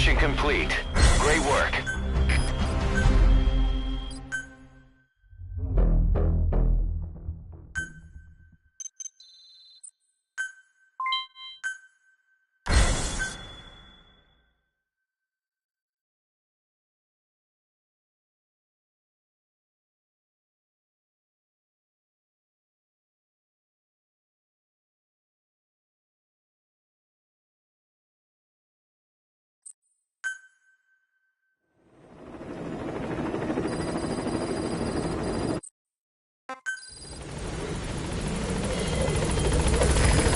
Mission complete. Great work.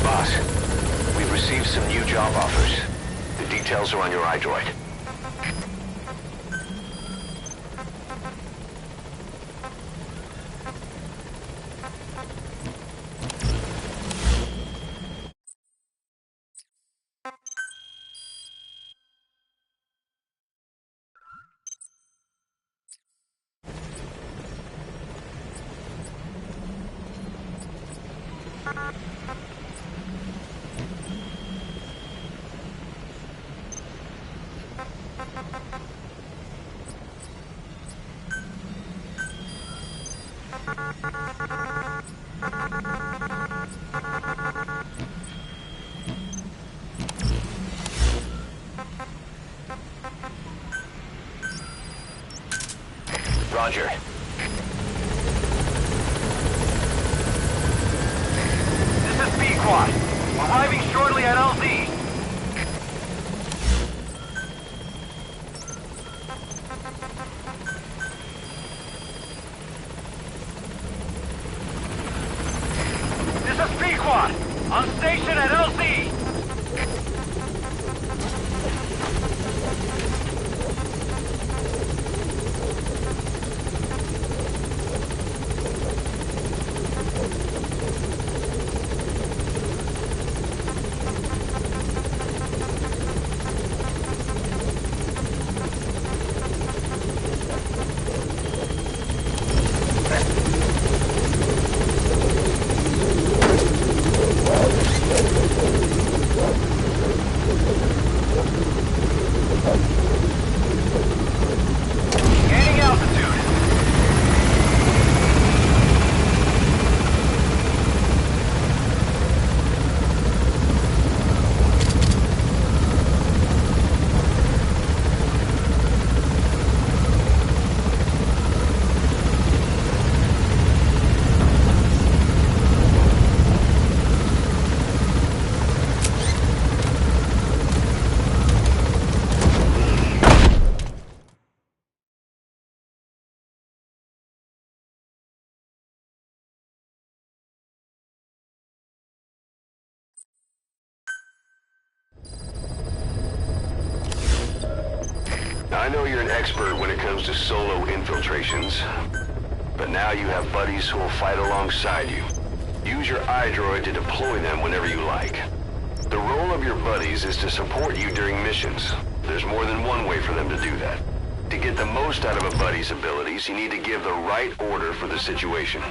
Boss, we've received some new job offers. The details are on your iDroid. Roger. This is B-Quad. Arriving shortly at LZ. This is B-Quad. On station at LZ. Gaining altitude. I know you're an expert when it comes to solo infiltrations, but now you have buddies who will fight alongside you. Use your iDroid to deploy them whenever you like. The role of your buddies is to support you during missions. There's more than one way for them to do that. To get the most out of a buddy's abilities, you need to give the right order for the situation.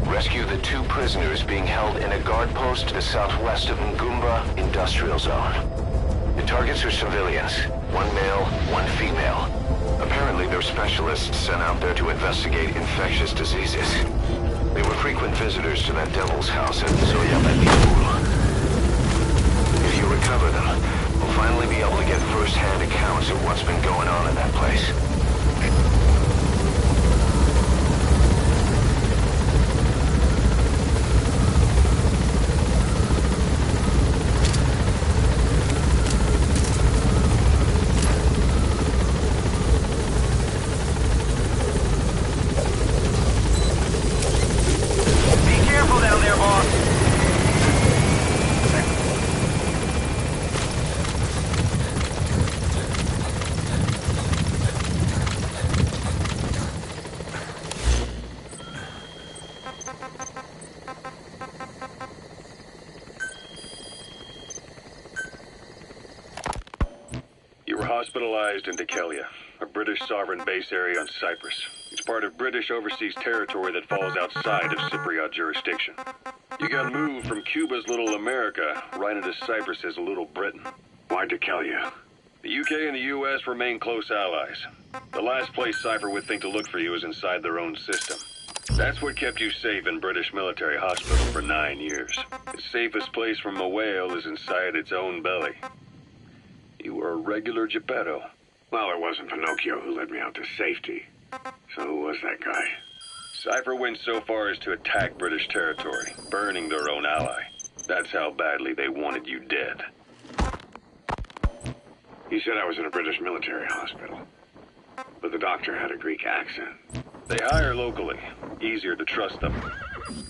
Rescue the 2 prisoners being held in a guard post to the southwest of Ngumba Industrial Zone. The targets are civilians, 1 male, 1 female. Apparently they're specialists sent out there to investigate infectious diseases. They were frequent visitors to that devil's house in Soyabadipur. If you recover them, we'll finally be able to get first-hand accounts of what's been going on in that place. hospitalized in Dikelia, a British sovereign base area on Cyprus. It's part of British overseas territory that falls outside of Cypriot jurisdiction. You got moved from Cuba's Little America right into Cyprus's Little Britain. Why Dikelia? The UK and the US remain close allies. The last place Cypher would think to look for you is inside their own system. That's what kept you safe in British military hospital for 9 years. The safest place from a whale is inside its own belly. You were a regular Geppetto. Well, it wasn't Pinocchio who led me out to safety. So who was that guy? Cypher went so far as to attack British territory, burning their own ally. That's how badly they wanted you dead. He said I was in a British military hospital. But the doctor had a Greek accent. They hire locally. Easier to trust them.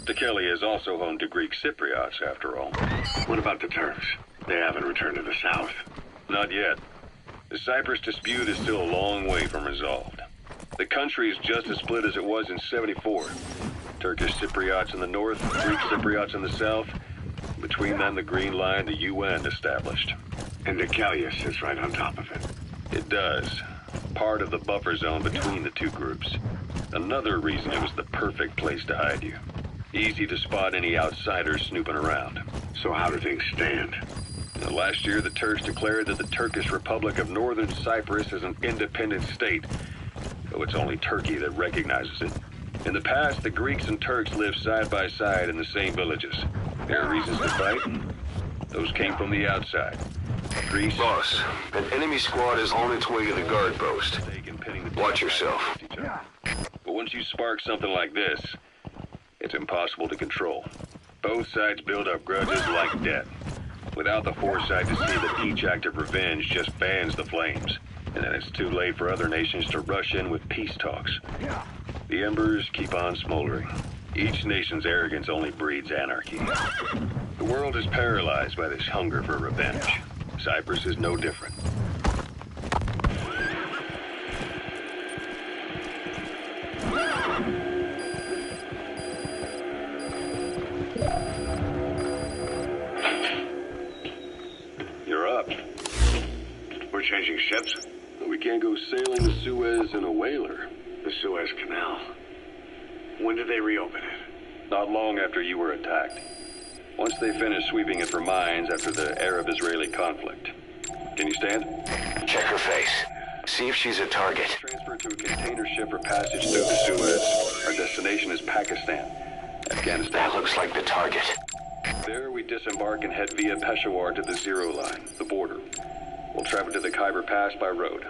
Dikelia is also home to Greek Cypriots, after all. What about the Turks? They haven't returned to the south. Not yet. The Cyprus dispute is still a long way from resolved. The country is just as split as it was in '74. Turkish Cypriots in the north, Greek Cypriots in the south. Between them, the Green Line, the UN established. And Dikelia sits right on top of it. It does. Part of the buffer zone between the two groups. Another reason it was the perfect place to hide you. Easy to spot any outsiders snooping around. So how do things stand? Last year, the Turks declared that the Turkish Republic of Northern Cyprus is an independent state, though it's only Turkey that recognizes it. In the past, the Greeks and Turks lived side by side in the same villages. There are reasons to fight. Those came from the outside. Greece... Boss, an enemy squad is on its way to the guard post. Watch yourself. But once you spark something like this, it's impossible to control. Both sides build up grudges like death, without the foresight to see that each act of revenge just fans the flames. And then it's too late for other nations to rush in with peace talks. The embers keep on smoldering. Each nation's arrogance only breeds anarchy. The world is paralyzed by this hunger for revenge. Cyprus is no different. You're up. We're changing ships? We can't go sailing the Suez in a whaler. The Suez Canal. When did they reopen it? Not long after you were attacked. Once they finished sweeping it for mines after the Arab-Israeli conflict. Can you stand? Check her face. See if she's a target. Transferred to a container ship for passage through the Suez. Our destination is Pakistan, Afghanistan. That looks like the target. There we disembark and head via Peshawar to the Zero Line, the border. We'll travel to the Khyber Pass by road.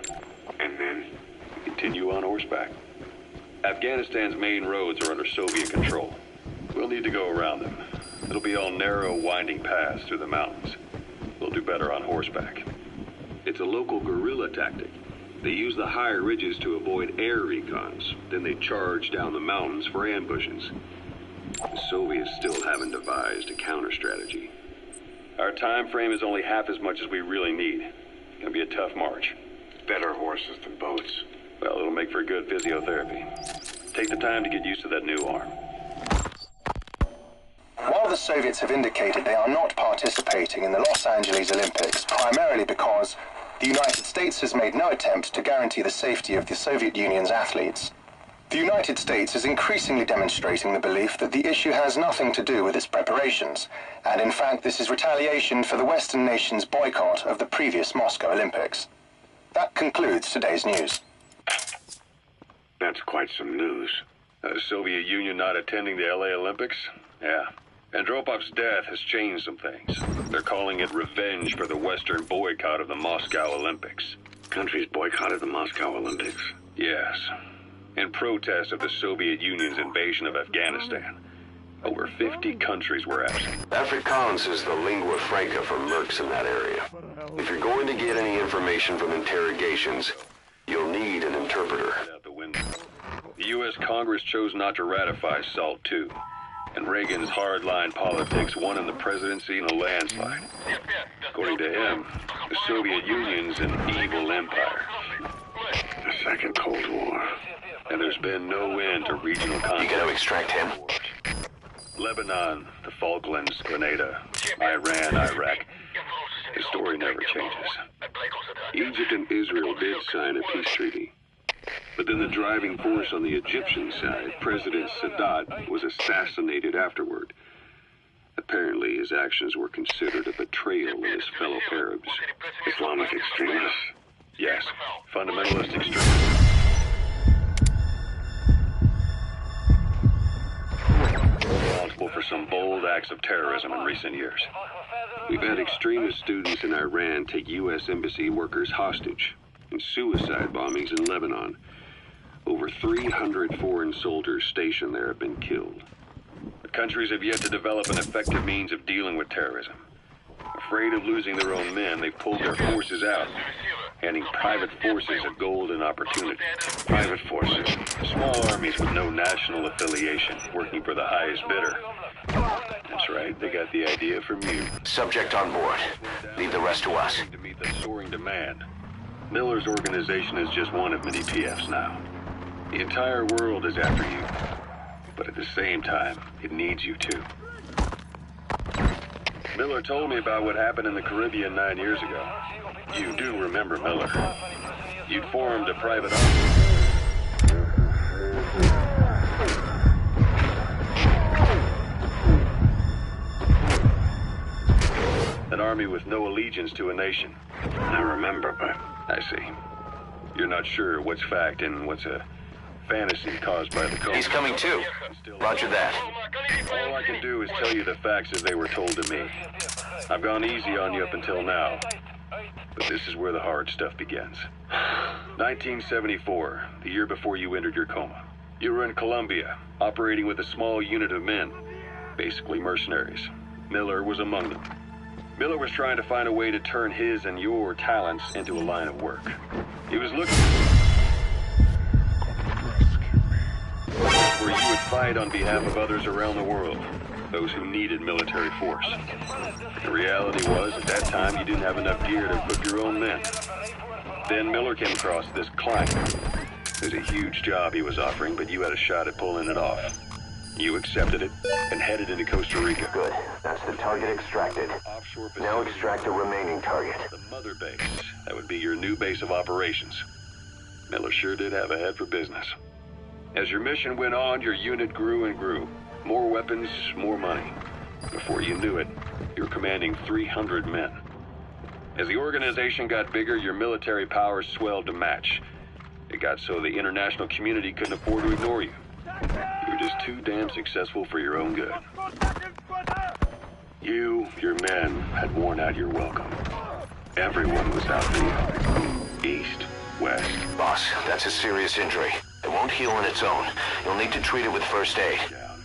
And then? Continue on horseback. Afghanistan's main roads are under Soviet control. We'll need to go around them. It'll be all narrow, winding paths through the mountains. We'll do better on horseback. It's a local guerrilla tactic. They use the higher ridges to avoid air recons. Then they charge down the mountains for ambushes. The Soviets still haven't devised a counter-strategy. Our time frame is only half as much as we really need. It's gonna be a tough march. Better horses than boats. Well, it'll make for good physiotherapy. Take the time to get used to that new arm. While the Soviets have indicated they are not participating in the Los Angeles Olympics, primarily because the United States has made no attempt to guarantee the safety of the Soviet Union's athletes, the United States is increasingly demonstrating the belief that the issue has nothing to do with its preparations, and in fact this is retaliation for the Western nations' boycott of the previous Moscow Olympics. That concludes today's news. That's quite some news. The Soviet Union not attending the LA Olympics? Yeah. Andropov's death has changed some things. They're calling it revenge for the Western boycott of the Moscow Olympics. Countries boycotted the Moscow Olympics? Yes. In protest of the Soviet Union's invasion of Afghanistan. Over 50 countries were absent. Afrikaans is the lingua franca for mercs in that area. If you're going to get any information from interrogations, you'll need an interpreter. Out the window. The U.S. Congress chose not to ratify SALT II. And Reagan's hardline politics won in the presidency in a landslide. According to him, the Soviet Union's an evil empire. The Second Cold War. And there's been no end to regional conflict. You gotta extract him. Lebanon, the Falklands, Grenada, Iran, Iraq. The story never changes. Egypt and Israel did sign a peace treaty. But then the driving force on the Egyptian side, President Sadat, was assassinated afterward. Apparently, his actions were considered a betrayal of his fellow Arabs. Islamic extremists. Yes, fundamentalist extremists. Responsible for some bold acts of terrorism in recent years. We've had extremist students in Iran take U.S. embassy workers hostage, and suicide bombings in Lebanon. Over 300 foreign soldiers stationed there have been killed. The countries have yet to develop an effective means of dealing with terrorism. Afraid of losing their own men, they've pulled their forces out, handing private forces a golden opportunity. Private forces. Small armies with no national affiliation, working for the highest bidder. That's right, they got the idea from you. Subject on board. Leave the rest to us. To meet the soaring demand. Miller's organization is just one of many PFs now. The entire world is after you. But at the same time, it needs you too. Miller told me about what happened in the Caribbean 9 years ago. You do remember Miller. You'd formed a private army. An army with no allegiance to a nation. I remember, but I see. You're not sure what's fact and what's a fantasy caused by the code. He's coming too. Roger that. All I can do is tell you the facts as they were told to me. I've gone easy on you up until now. But this is where the hard stuff begins. 1974, the year before you entered your coma. You were in Colombia, operating with a small unit of men, basically mercenaries. Miller was among them. Miller was trying to find a way to turn his and your talents into a line of work. He was looking where you would fight on behalf of others around the world, those who needed military force. The reality was, at that time, you didn't have enough gear to equip your own men. Then Miller came across this client. It was a huge job he was offering, but you had a shot at pulling it off. You accepted it and headed into Costa Rica. Good. That's the target extracted. Offshore Now Pacific, extract the remaining target. the mother base. That would be your new base of operations. Miller sure did have a head for business. As your mission went on, your unit grew and grew. More weapons, more money. Before you knew it, you were commanding 300 men. As the organization got bigger, your military powers swelled to match. It got so the international community couldn't afford to ignore you. You were just too damn successful for your own good. You, your men, had worn out your welcome. Everyone was out for you. East, west. Boss, that's a serious injury. It won't heal on its own. You'll need to treat it with first aid. Down.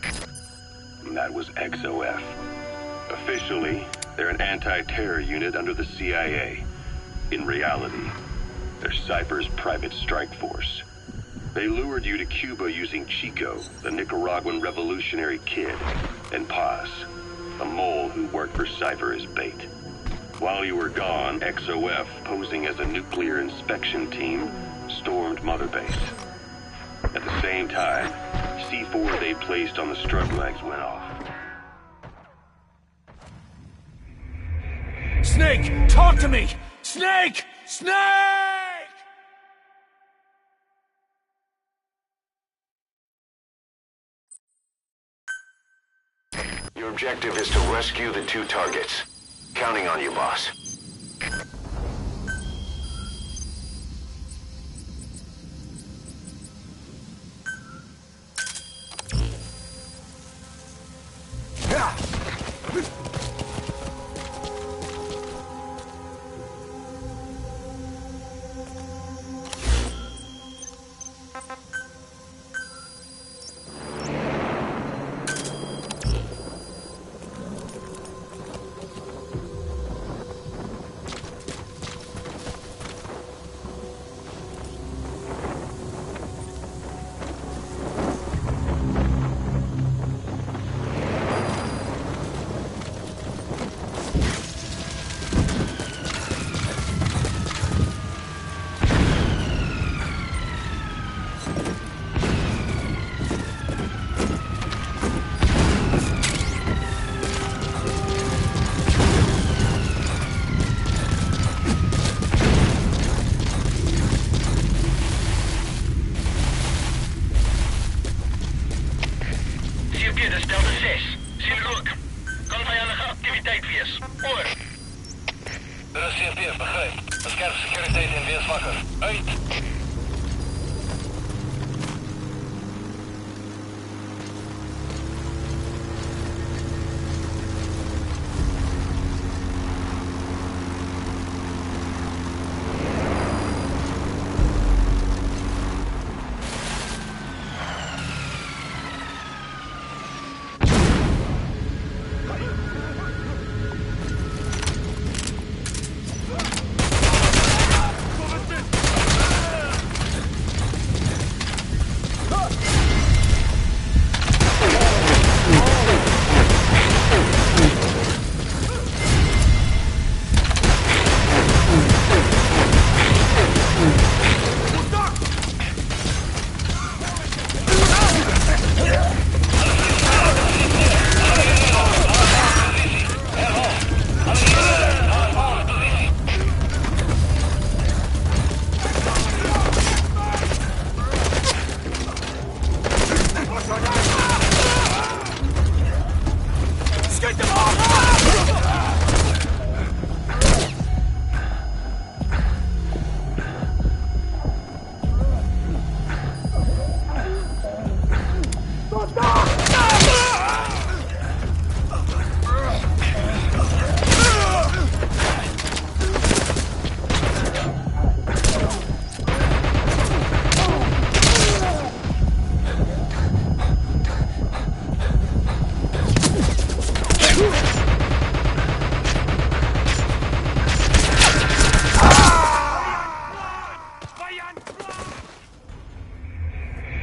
And that was XOF. Officially, they're an anti-terror unit under the CIA. In reality, they're Cypher's private strike force. They lured you to Cuba using Chico, the Nicaraguan revolutionary kid, and Paz, a mole who worked for Cypher as bait. While you were gone, XOF, posing as a nuclear inspection team, stormed Mother Base. At the same time, C4 they placed on the strut legs went off. Snake, talk to me! Snake! Snake! Your objective is to rescue the two targets. Counting on you, boss. CMP, dis Delta 6. Sien rook. Kan vijandige activiteit wees. Oor. Dit is CMP, begryp. Beskerp sekuriteit en wees wakker. Uit.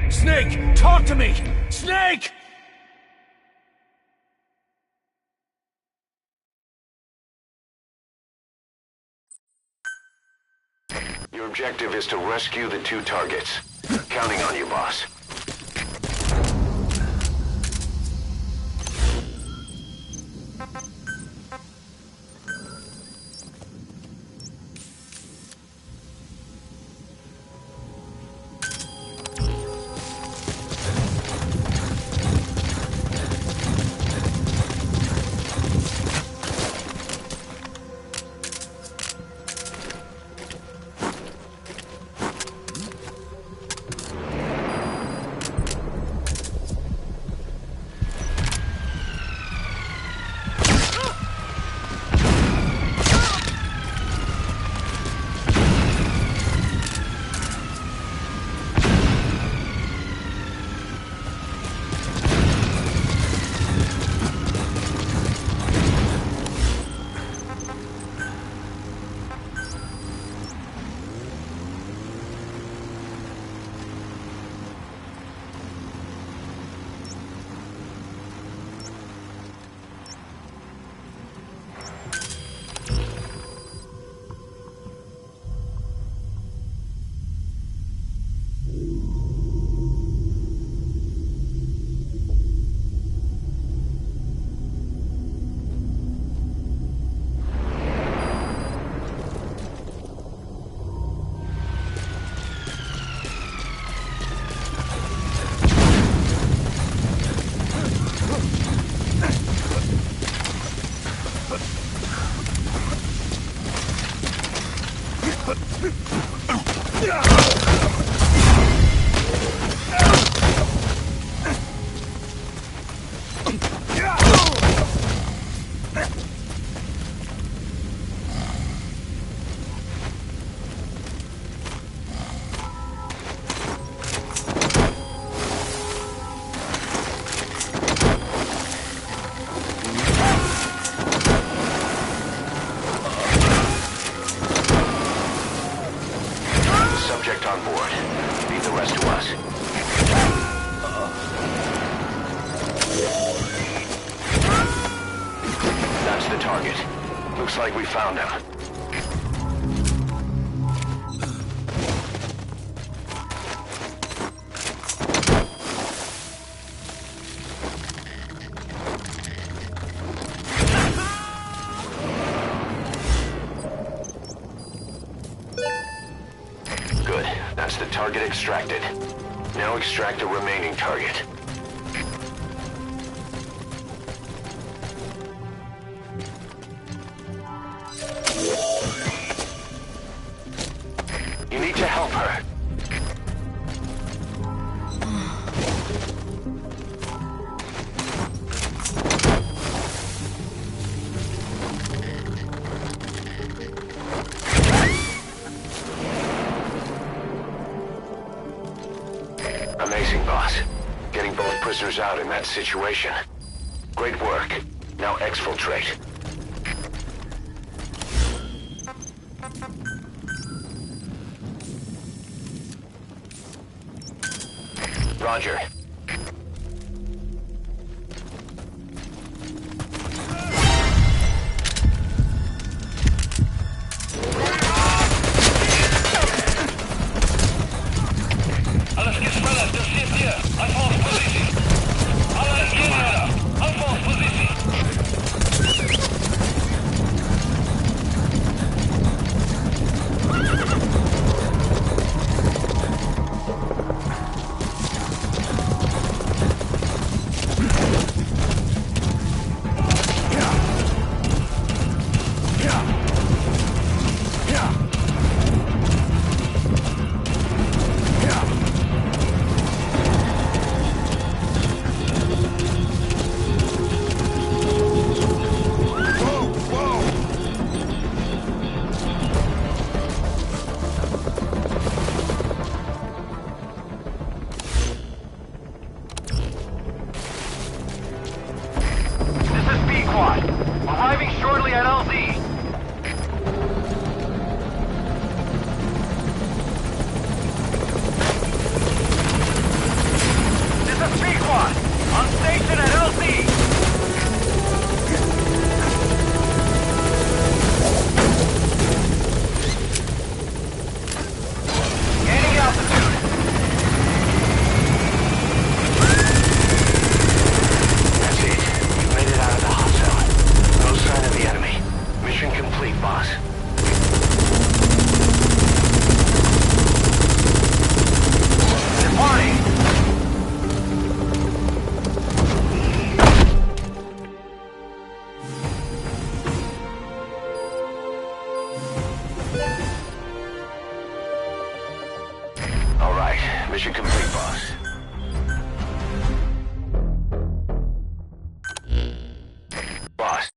Snake! Talk to me! Snake! Your objective is to rescue the two targets. Counting on you, boss. On board. Leave the rest to us. That's the target. Looks like we found him. That's the target extracted. Now extract the remaining target. prisoners out in that situation. Great work. Now exfiltrate. Roger. Alles gesperrt, das steht hier. Anfangsposition. Alle Ingenieure. Anfangsposition. Arriving shortly at LZ. This is B-Quad. On station at LZ. Gaining altitude. That's it. You made it out of the hot zone. No sign of the enemy. Mission complete, boss. Departing. All right. Mission complete, boss. Boss.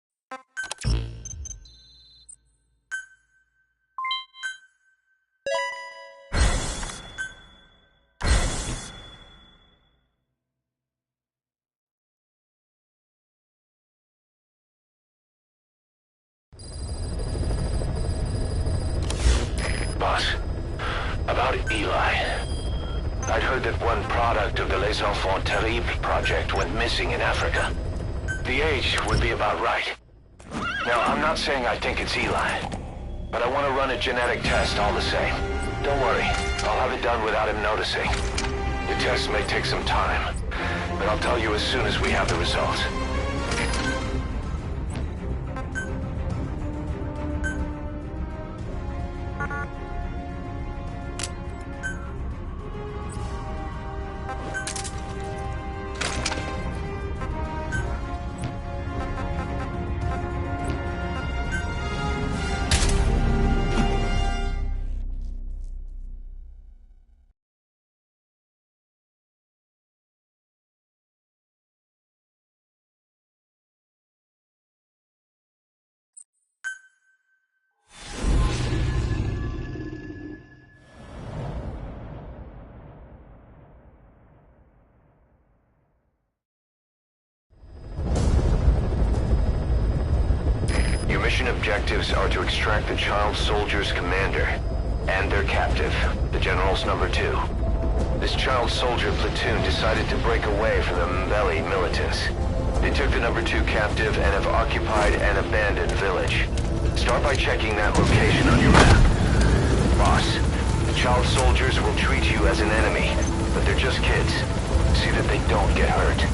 Boss, about Eli. I'd heard that one product of the Les Enfants Terribles project went missing in Africa. The age would be about right. Now, I'm not saying I think it's Eli, but I want to run a genetic test all the same. Don't worry, I'll have it done without him noticing. The test may take some time, but I'll tell you as soon as we have the results. Your mission objectives are to extract the child soldier's commander and their captive, the General's number 2. This child soldier platoon decided to break away from the Mbeli militants. They took the number 2 captive and have occupied an abandoned village. Start by checking that location on your map. Boss, the child soldiers will treat you as an enemy, but they're just kids. See that they don't get hurt.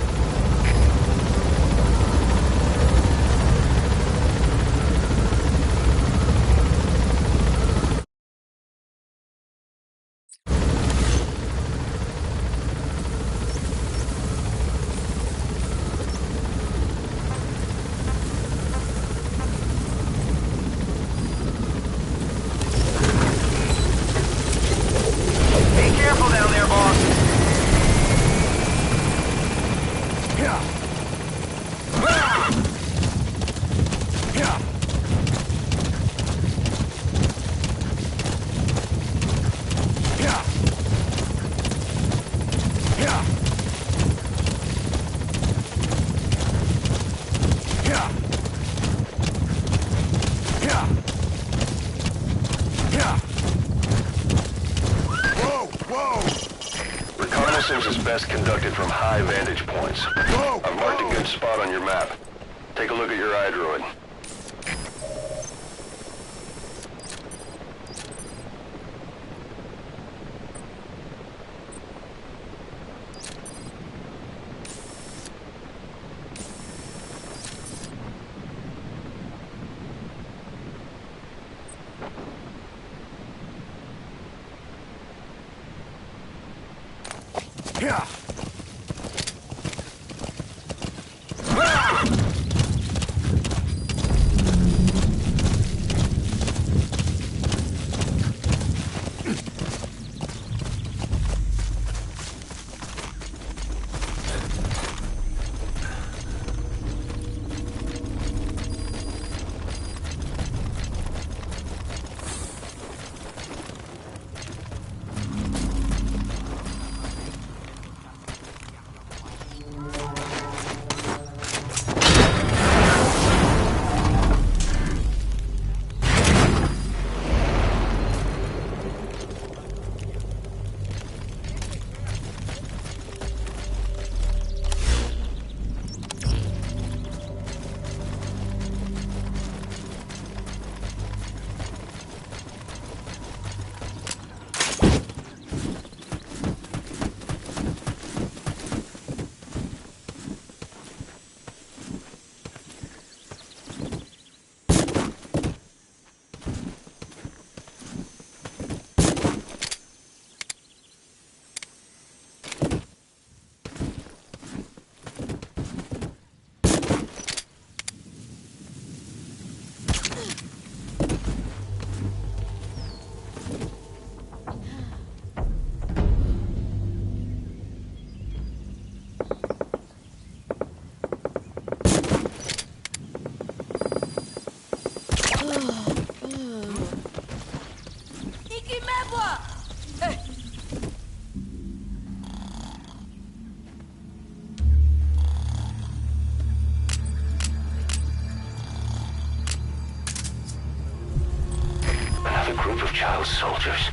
Be careful down there, boss. from high vantage points. I've marked a good spot on your map. Take a look at your iDroid. Yeah. Group of child soldiers.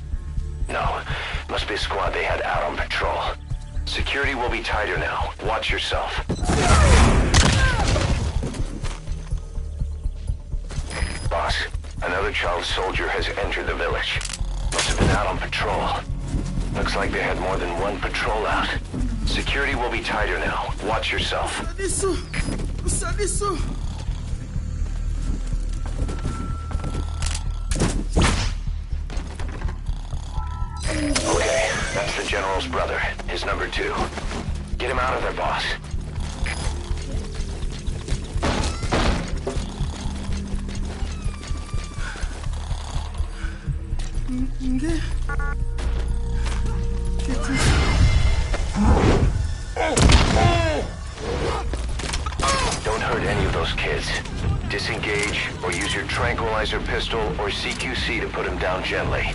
No, must be a squad they had out on patrol. Security will be tighter now. Watch yourself. Boss, another child soldier has entered the village. Must have been out on patrol. Looks like they had more than one patrol out. Security will be tighter now. Watch yourself. Okay, that's the General's brother, his number 2. Get him out of there, boss. Don't hurt any of those kids. Disengage, or use your tranquilizer pistol or CQC to put him down gently.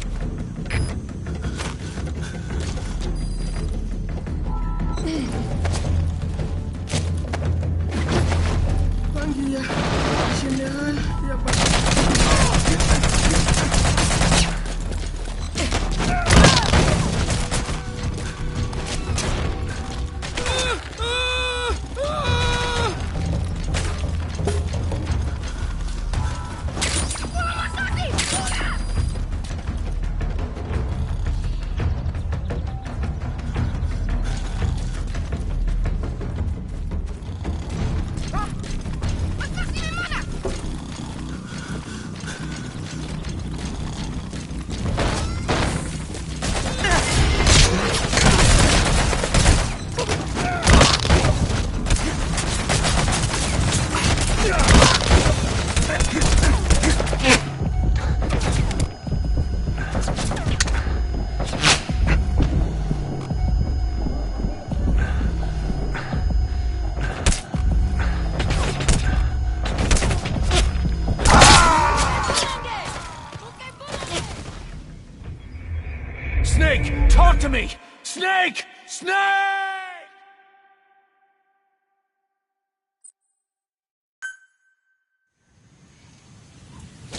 Snake, talk to me! Snake! Snake!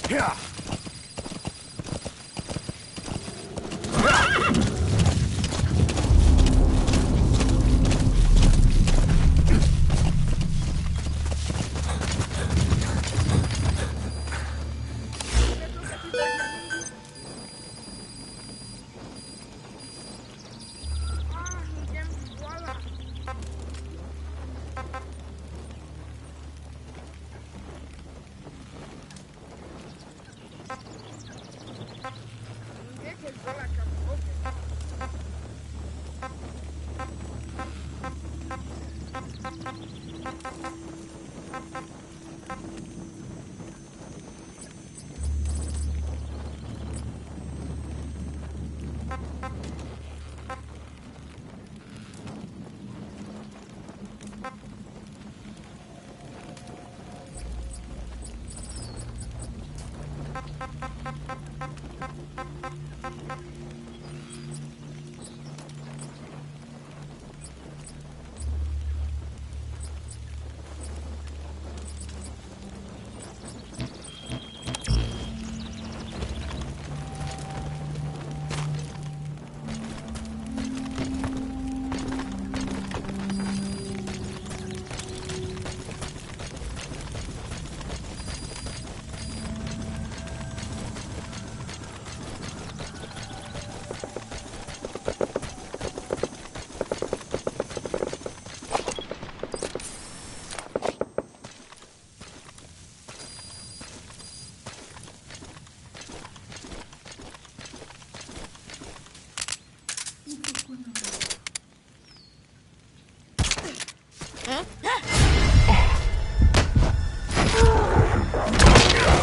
Yeah.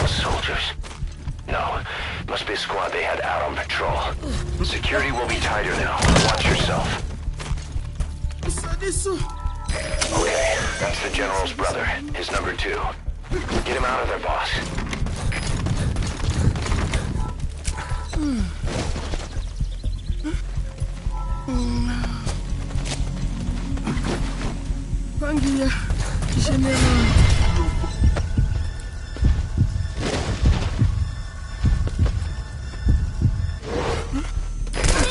Soldiers. No, must be a squad they had out on patrol. Security will be tighter now. Watch yourself. Okay, that's the General's brother, his number 2. Get him out of there, boss.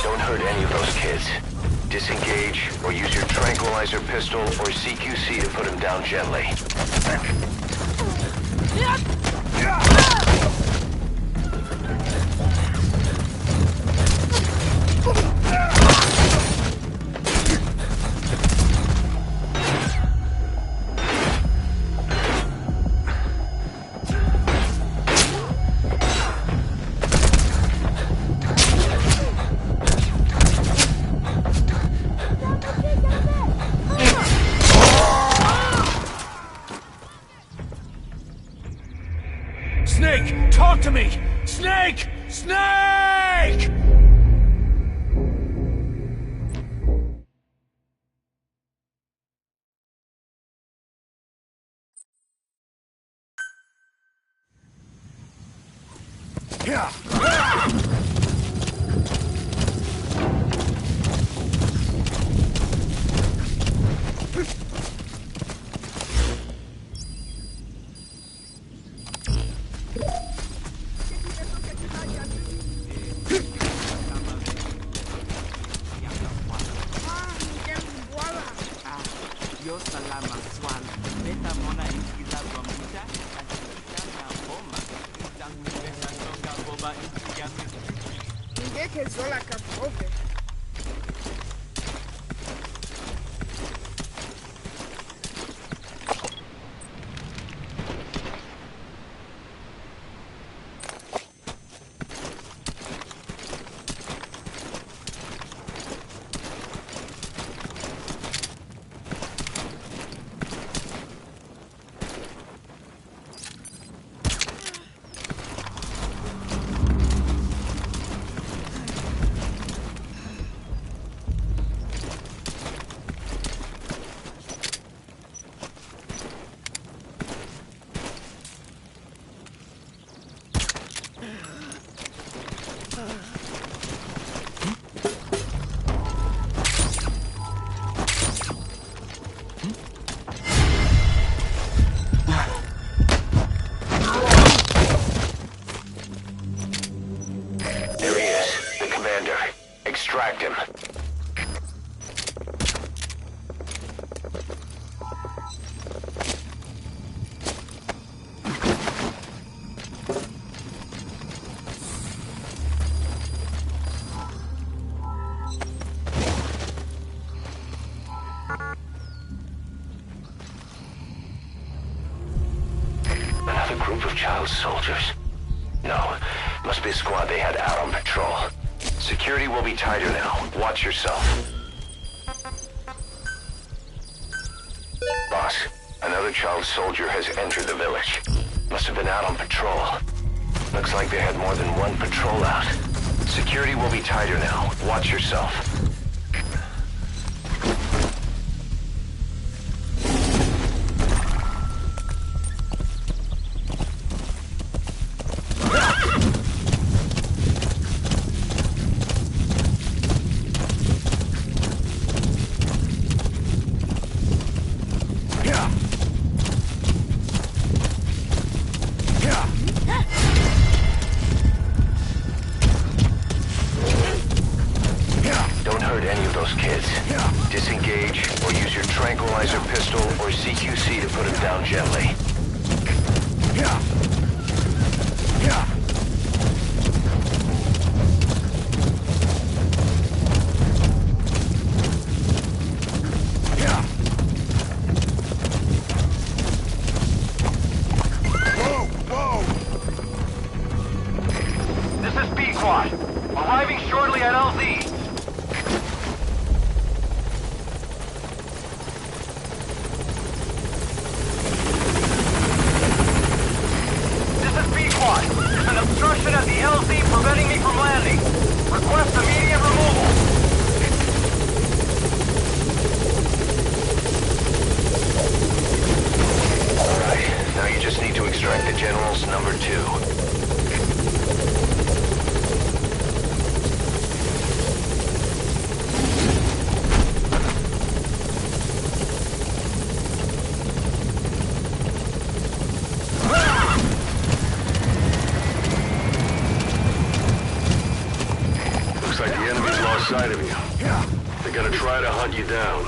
Don't hurt any of those kids. Disengage, or use your tranquilizer pistol or CQC to put him down gently. Snake, talk to me! Snake! Snake! Yeah. Extract him. Another group of child soldiers. No, must be a squad they had out on patrol. Security will be tighter now. Watch yourself. Boss, another child soldier has entered the village. Must have been out on patrol. Looks like they had more than one patrol out. Security will be tighter now. Watch yourself. Disengage, or use your tranquilizer pistol or CQC to put him down gently. Whoa! This is B-Quad. Arriving shortly at LZ. number 2. Looks like the enemy's lost sight of you. They're gonna try to hunt you down.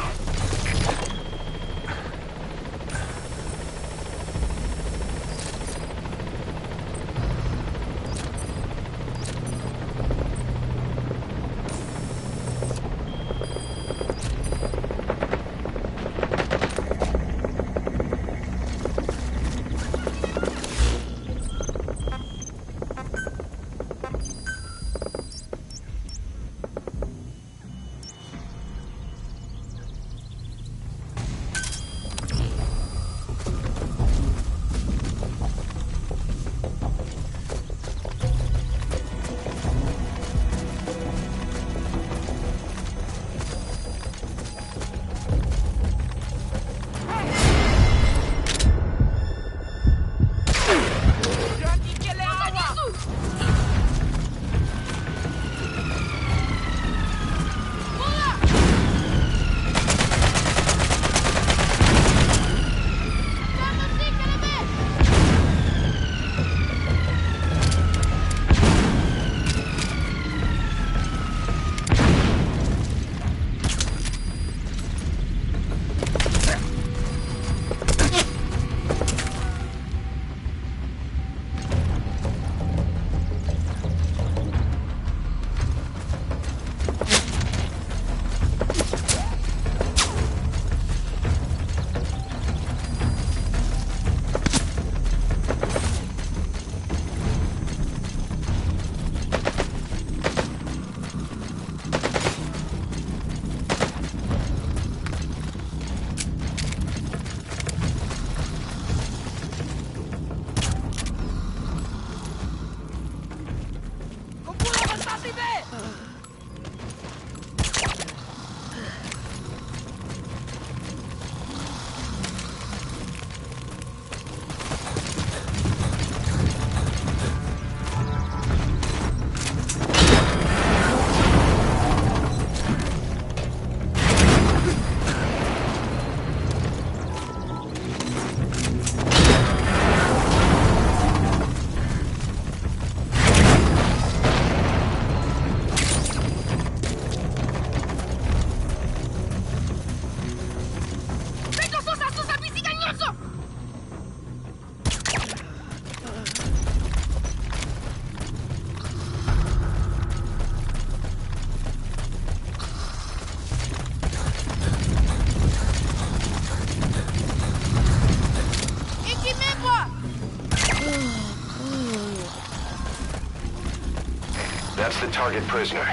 That's the target prisoner.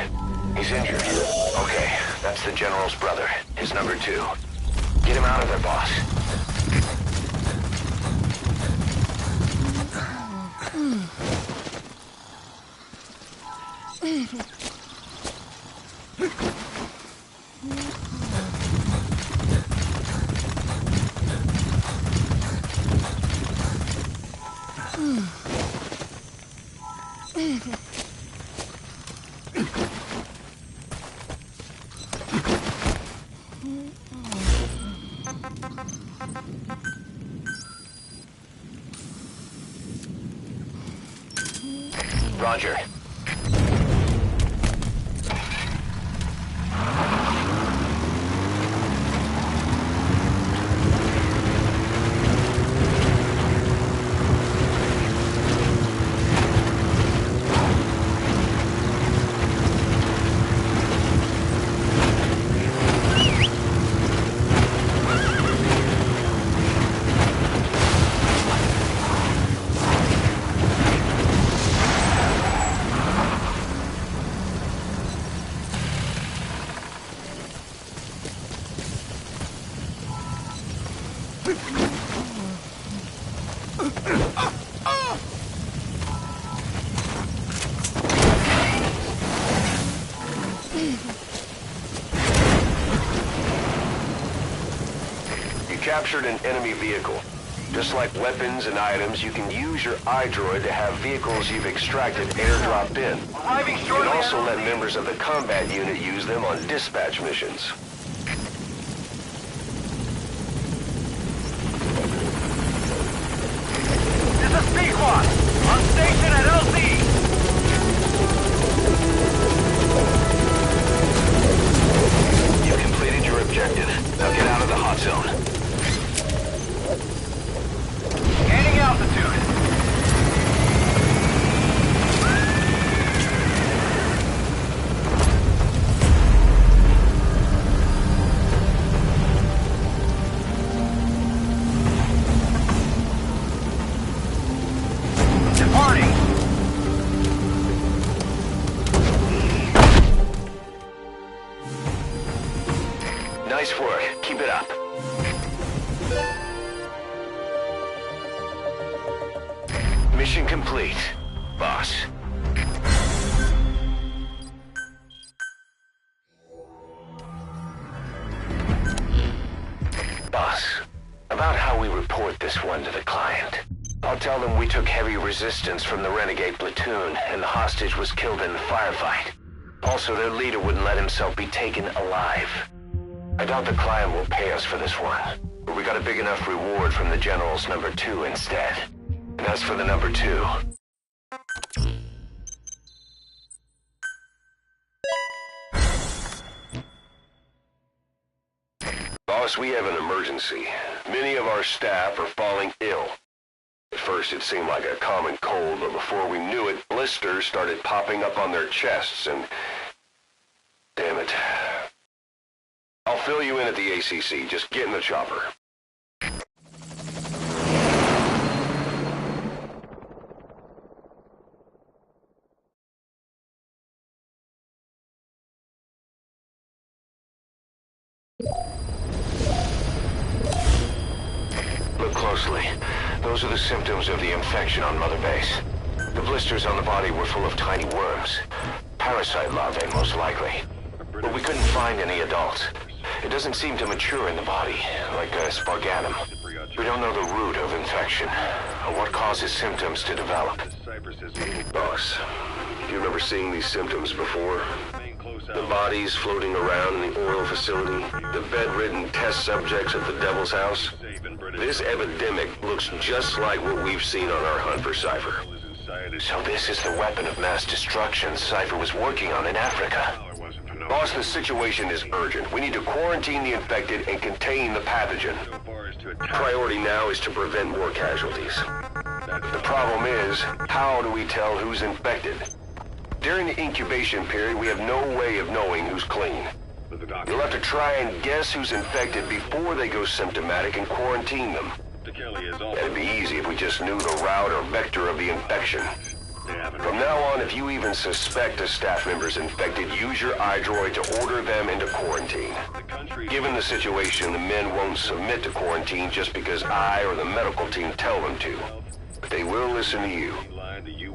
He's injured. Okay, that's the General's brother. His number 2. Get him out of there, boss. Roger. You captured an enemy vehicle. Just like weapons and items, you can use your iDroid to have vehicles you've extracted airdropped in. You can also let members of the combat unit use them on dispatch missions. This is Pequod! On station at LZ! You've completed your objective. Now get out of the hot zone. Gaining altitude. Departing. Nice work. Keep it up. Mission complete, boss. Boss, about how we report this one to the client. I'll tell them we took heavy resistance from the renegade platoon and the hostage was killed in the firefight. Also, their leader wouldn't let himself be taken alive. I doubt the client will pay us for this one, but we got a big enough reward from the General's number 2 instead. And as for the number 2... Boss, we have an emergency. Many of our staff are falling ill. At first it seemed like a common cold, but before we knew it, blisters started popping up on their chests and... Damn it. I'll fill you in at the ACC. Just get in the chopper. Look closely. Those are the symptoms of the infection on Mother Base. The blisters on the body were full of tiny worms. Parasite larvae, most likely. But we couldn't find any adults. It doesn't seem to mature in the body, like a sparganum. We don't know the root of infection, or what causes symptoms to develop. Boss, do you remember seeing these symptoms before? The bodies floating around in the oil facility, the bedridden test subjects at the Devil's House. This epidemic looks just like what we've seen on our hunt for Cypher. So this is the weapon of mass destruction Cypher was working on in Africa. Boss, the situation is urgent. We need to quarantine the infected and contain the pathogen. Priority now is to prevent more casualties. The problem is, how do we tell who's infected? During the incubation period, we have no way of knowing who's clean. You'll have to try and guess who's infected before they go symptomatic and quarantine them. It'd be easy if we just knew the route or vector of the infection. From now on, if you even suspect a staff member's infected, use your iDroid to order them into quarantine. Given the situation, the men won't submit to quarantine just because I or the medical team tell them to. But they will listen to you.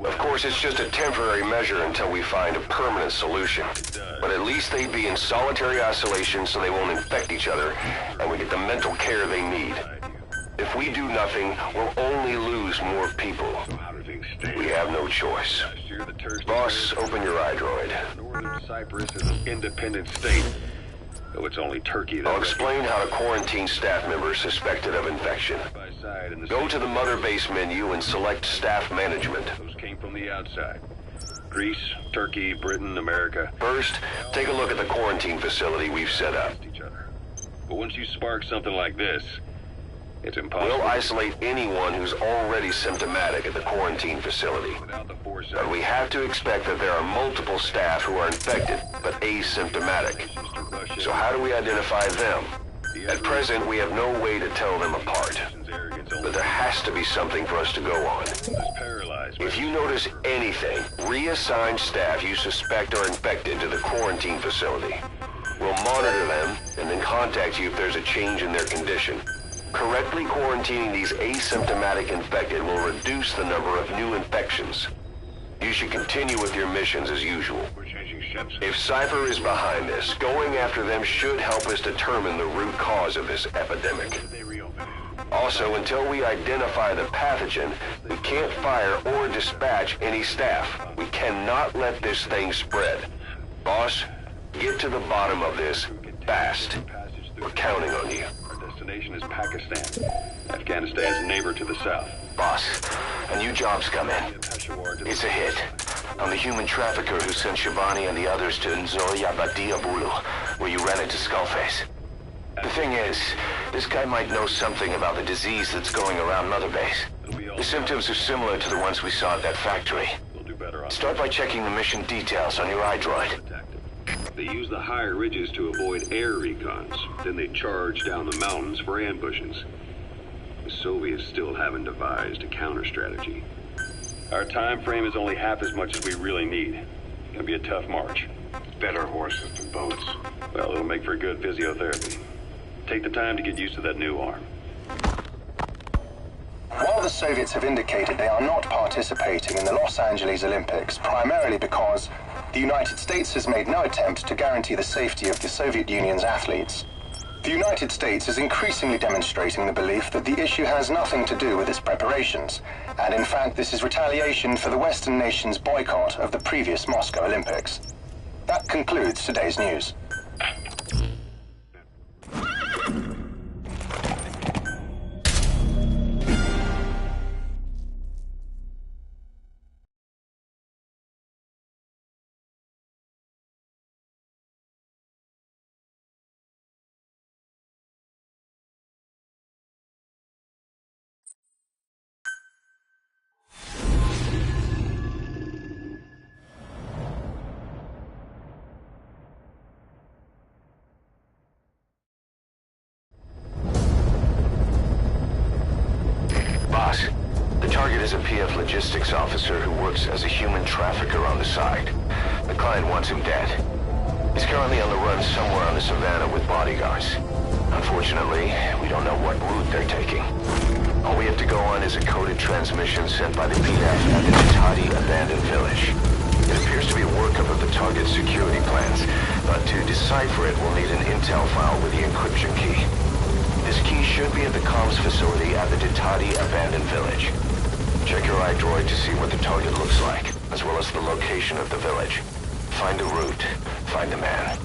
Of course, it's just a temporary measure until we find a permanent solution. But at least they'd be in solitary isolation so they won't infect each other, and we get the mental care they need. If we do nothing, we'll only lose more people. We have no choice. Boss, open your iDroid. Northern Cyprus is an independent state, though it's only Turkey that... I'll explain how to quarantine staff members suspected of infection. Go to the Mother Base menu and select Staff Management. Those came from the outside. Greece, Turkey, Britain, America. First, take a look at the quarantine facility we've set up. But once you spark something like this, it's impossible. We'll isolate anyone who's already symptomatic at the quarantine facility. But we have to expect that there are multiple staff who are infected, but asymptomatic. So how do we identify them? At present, we have no way to tell them apart. But there has to be something for us to go on. If you notice anything, reassign staff you suspect are infected to the quarantine facility. We'll monitor them and then contact you if there's a change in their condition. Correctly quarantining these asymptomatic infected will reduce the number of new infections. You should continue with your missions as usual. If Cypher is behind this, going after them should help us determine the root cause of this epidemic. Also, until we identify the pathogen, we can't fire or dispatch any staff. We cannot let this thing spread. Boss, get to the bottom of this fast. We're counting on you. Our destination is Pakistan, Afghanistan's neighbor to the south. Boss, a new job's come in. It's a hit. I'm the human trafficker who sent Shabani and the others to Nzoya Badia Bulu, where you ran into Skullface. The thing is, this guy might know something about the disease that's going around Mother Base. The symptoms are similar to the ones we saw at that factory. Start by checking the mission details on your iDroid. They use the higher ridges to avoid air recons. Then they charge down the mountains for ambushes. The Soviets still haven't devised a counter-strategy. Our time frame is only half as much as we really need. It's gonna be a tough march. Better horses than boats. Well, it'll make for good physiotherapy. Take the time to get used to that new arm. While the Soviets have indicated they are not participating in the Los Angeles Olympics, primarily because the United States has made no attempt to guarantee the safety of the Soviet Union's athletes, the United States is increasingly demonstrating the belief that the issue has nothing to do with its preparations, and in fact this is retaliation for the Western nations' boycott of the previous Moscow Olympics. That concludes today's news. Boss, the target is a PF logistics officer who works as a human trafficker on the side. The client wants him dead. He's currently on the run somewhere on the savannah with bodyguards. Unfortunately, we don't know what route they're taking. All we have to go on is a coded transmission sent by the PF at the Tati abandoned village. It appears to be a workup of the target's security plans, but to decipher it, we'll need an intel file with the encryption key. This key should be at the comms facility at the Ditati abandoned village. Check your iDroid to see what the target looks like, as well as the location of the village. Find the route. Find the man.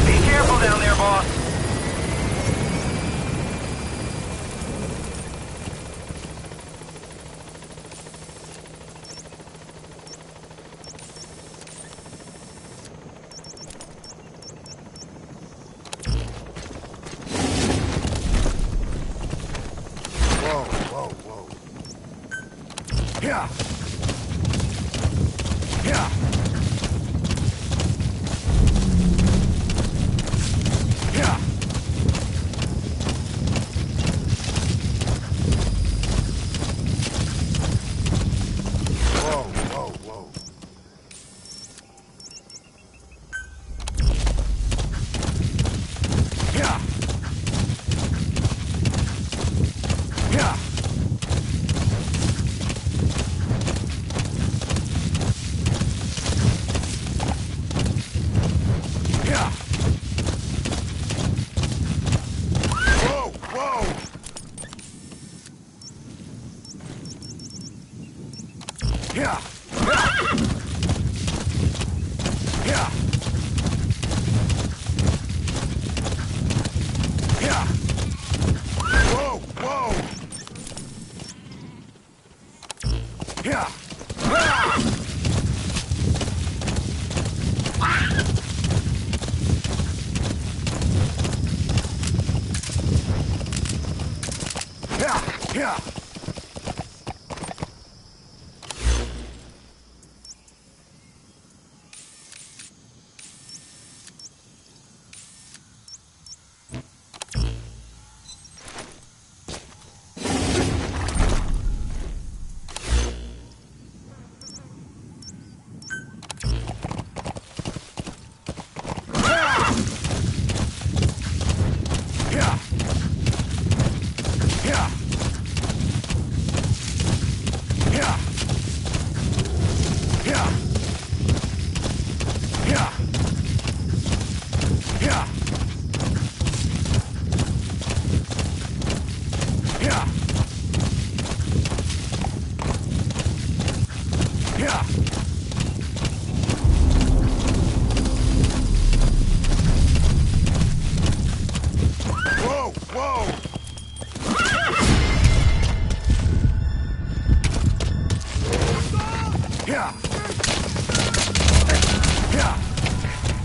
Be careful down there, boss.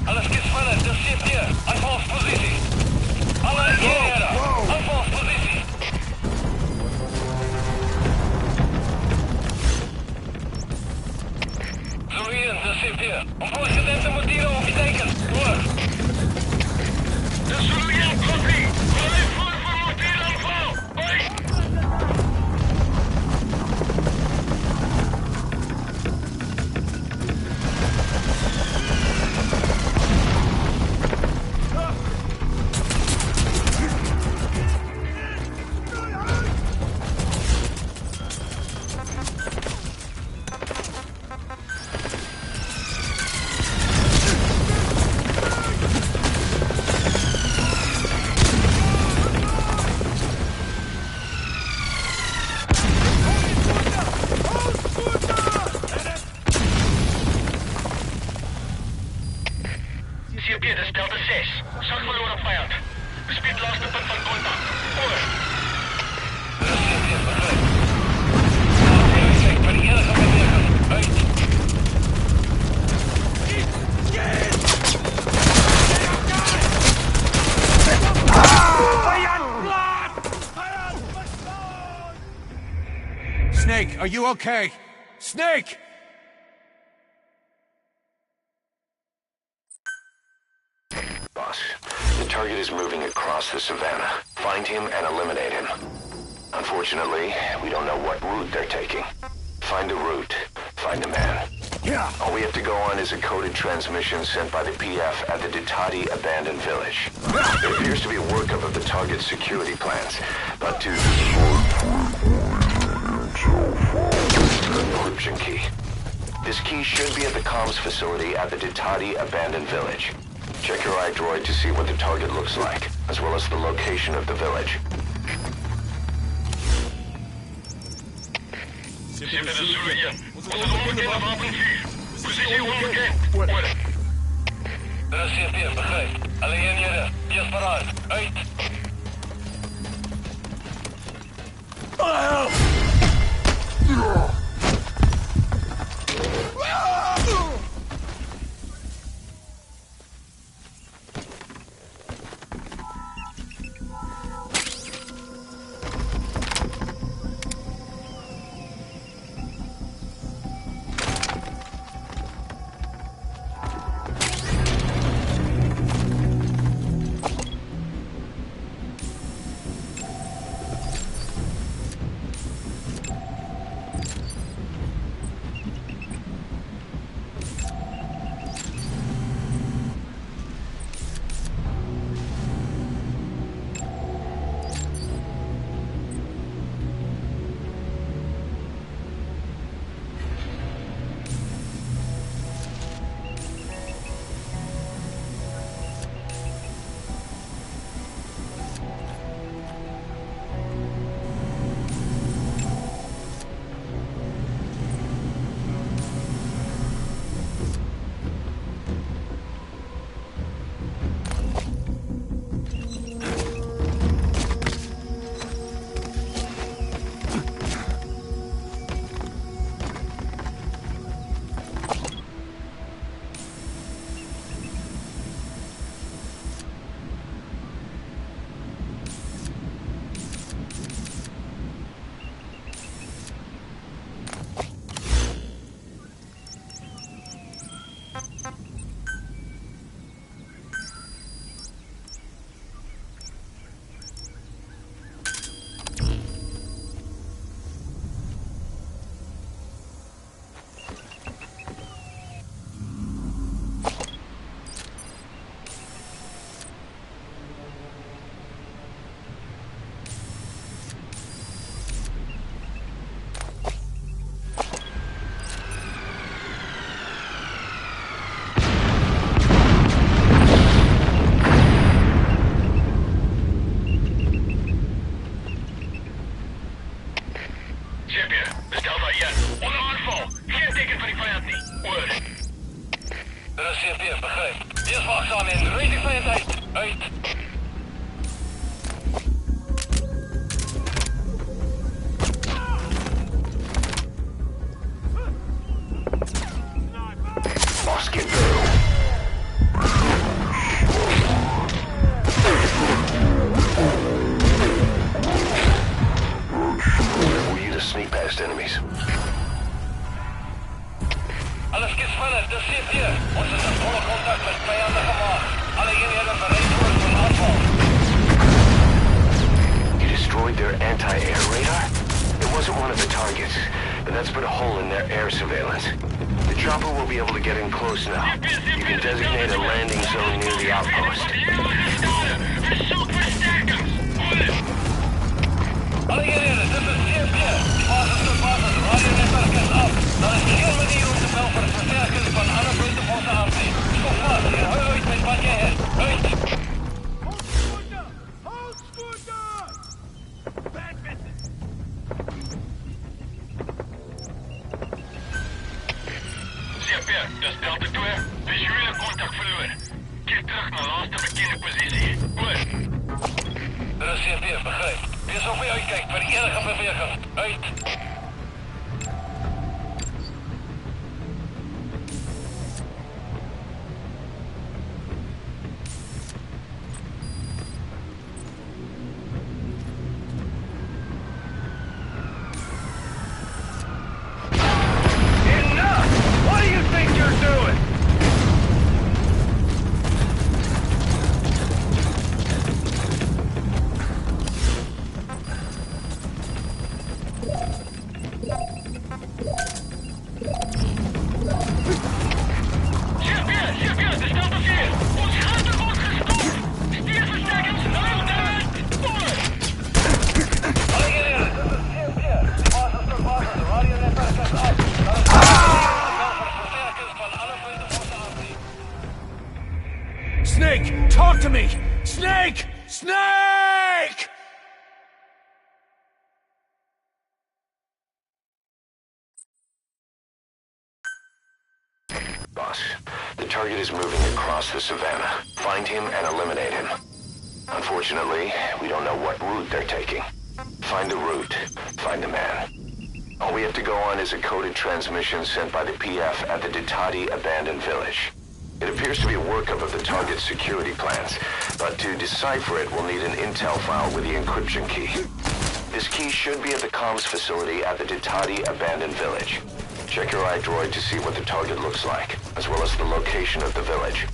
Alles gespannen, dus zit hier. Uitvalspositie. Alle eenheden, uitvalspositie. Sufiyan, dus zit hier. Een voorgedempte motieren op je teken. Door. De Sufiyan, kopie. Blijf voor mortieraanval. Hoi. CP, dit is Delta 6. Zag verloren vijand. Bespied laatste punt van contact. Oor. CP, begrijp. Kijk, maar die enige beweging. Uit. Snake, are you okay? Snake! Boss, the target is moving across the savannah. Find him and eliminate him. Unfortunately, we don't know what route they're taking. Find a route. Find a man. All we have to go on is a coded transmission sent by the PF at the Ditati abandoned village. It appears to be a workup of the target's security plans, but to encryption key. This key should be at the comms facility at the Ditati abandoned village. Check your iDroid to see what the target looks like, as well as the location of the village. CP, dit is Sufiyan. Ons het onbekende wapenvuur. Positie onbekend. Oor. Dit is CP, begrijp. Alle eenhede, wees paraat. Uit. Wees waakzaam en roei die vijand uit. Alles gespannen, dis CP. Ons is in volle kontak met vijandige maag. Alle eenhede bereid voor vir aanval. You destroyed their anti-air radar? It wasn't one of the targets, but that's put a hole in their air surveillance. The chopper will be able to get in close now. You can designate a landing zone near the outpost. Alle eenhede, dit is CP. Basis tot basis, radionetwerk is af. Daar is geen manier om te bel vir versterkings van ander punte van se armee. Stop vast en hou uit met wat jy het. Uit! Hold scooter! Bad business! CP, dis Delta 2. Visuele kontak verloor. Keer terug na laaste bekende posisie. Oor. Dit is CP, begryp. Wees op my uitkyk vir enige beweging. Uit! Snake! Talk to me! Snake! Snake! Boss, the target is moving across the savannah. Find him and eliminate him. Unfortunately, we don't know what route they're taking. Find the route. Find the man. All we have to go on is a coded transmission sent by the PF at the Ditati abandoned village. It appears to be a workup of the target's security plans, but to decipher it, we'll need an intel file with the encryption key. This key should be at the comms facility at the Ditati abandoned village. Check your iDroid to see what the target looks like, as well as the location of the village.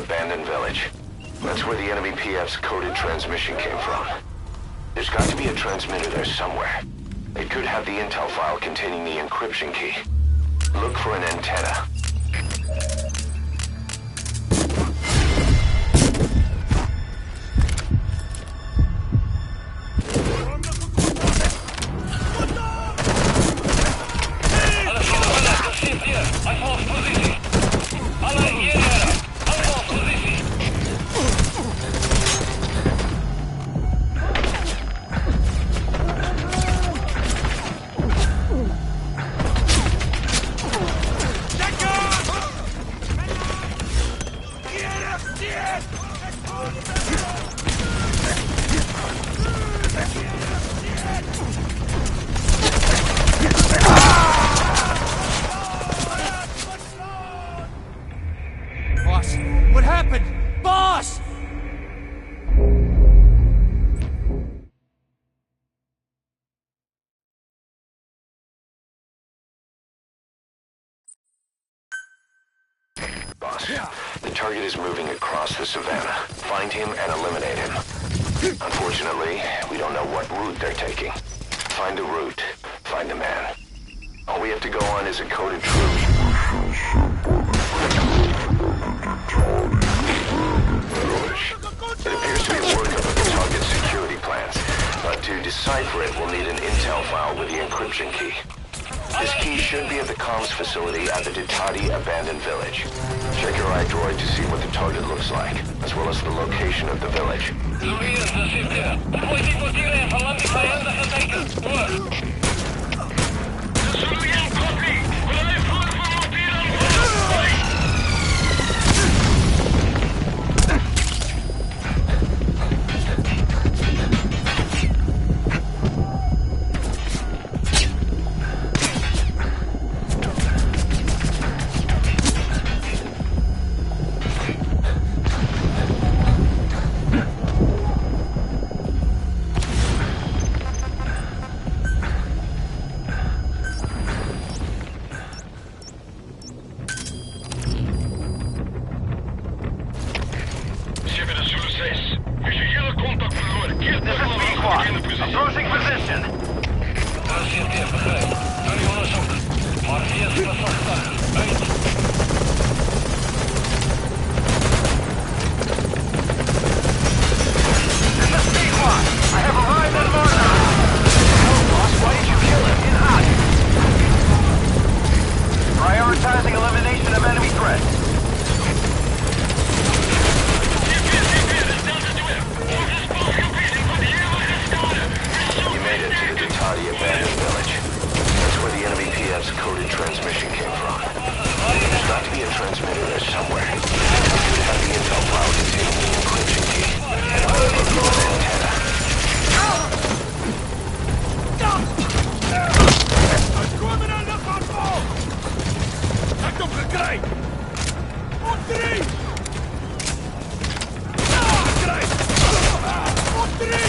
Abandoned village. That's where the enemy PF's coded transmission came from. There's got to be a transmitter there somewhere. It could have the intel file containing the encryption key. Look for an antenna. target is moving across the savannah. Find him and eliminate him. Unfortunately, we don't know what route they're taking. Find the route. Find the man. All we have to go on is a coded truth. It appears to be a workup of the target's security plans, but to decipher it, we'll need an intel file with the encryption key. This key should be at the comms facility at the Ditati abandoned village. Check your iDroid to see what the target looks like, as well as the location of the village. Sufiyan, Sufiyan. Pwede po tira van landing bij hen getekend. Hoor. Sufiyan, copy. Wij voeren van motieren. Approaching position. CFP, begrijp. Doe die onderzoek. Maar eerst de vluchtuig. Uit. This is P1. I have arrived at Marker. Oh, boss, why did you kill him? In hot. Prioritizing elimination of enemy threats. You made it to the Ditati abandoned village. That's where the enemy PF's coded transmission came from. There's got to be a transmitter there somewhere. We should have the intel file containing the encryption key. And we'll get you an antenna. Heb hem gekregen! Op 3! Op 3!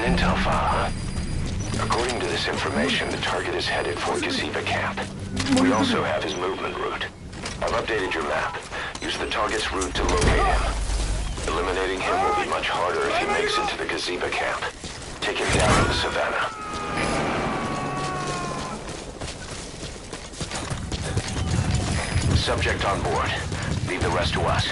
Intel file, huh? According to this information, the target is headed for Gaziba camp. We also have his movement route. I've updated your map. Use the target's route to locate him. Eliminating him will be much harder if he makes it to the Gaziba camp. Take him down in the savannah. Subject on board. Leave the rest to us.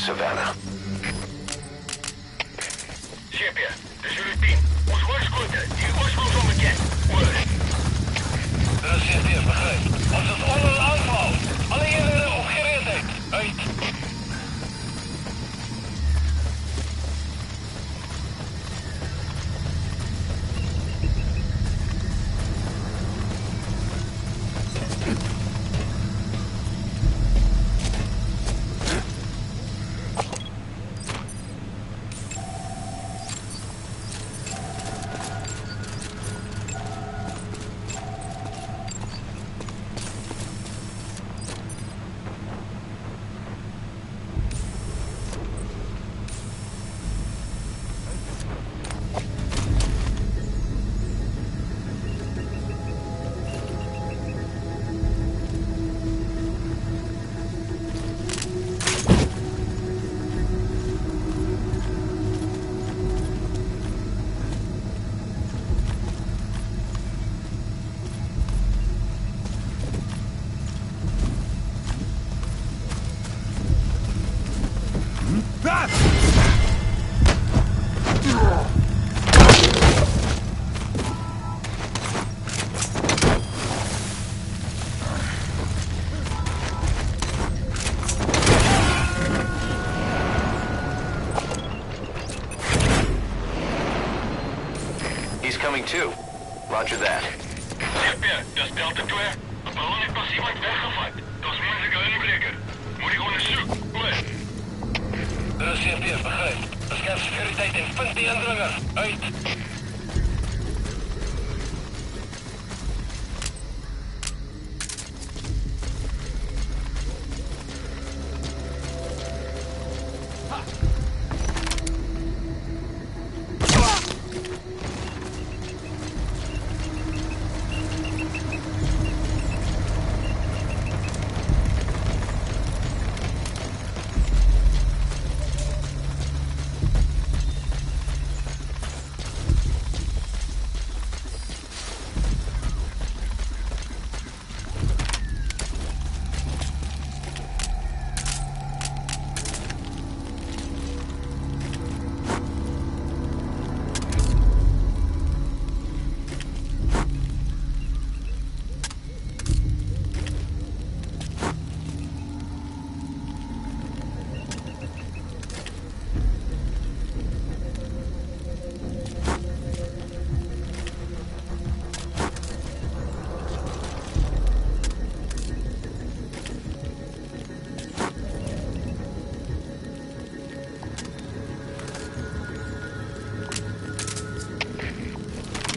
Savannah. Champion, dit is jullie team. Ons waarschuwde, die oorsprong onbekend. Oor. Dat is CP, begrijp. Als het onder aanval. Alle eenheden op gereedheid. Uit. He's coming too. Roger that. Champion, dat is Delta 2. 'n ballon het pas iemand weggevat. Daar's moontlike inbreker. Moet ek ondersoek. Oor. Dis CP, begryp. Beskerm sekuriteit en vind die indringer. Uit.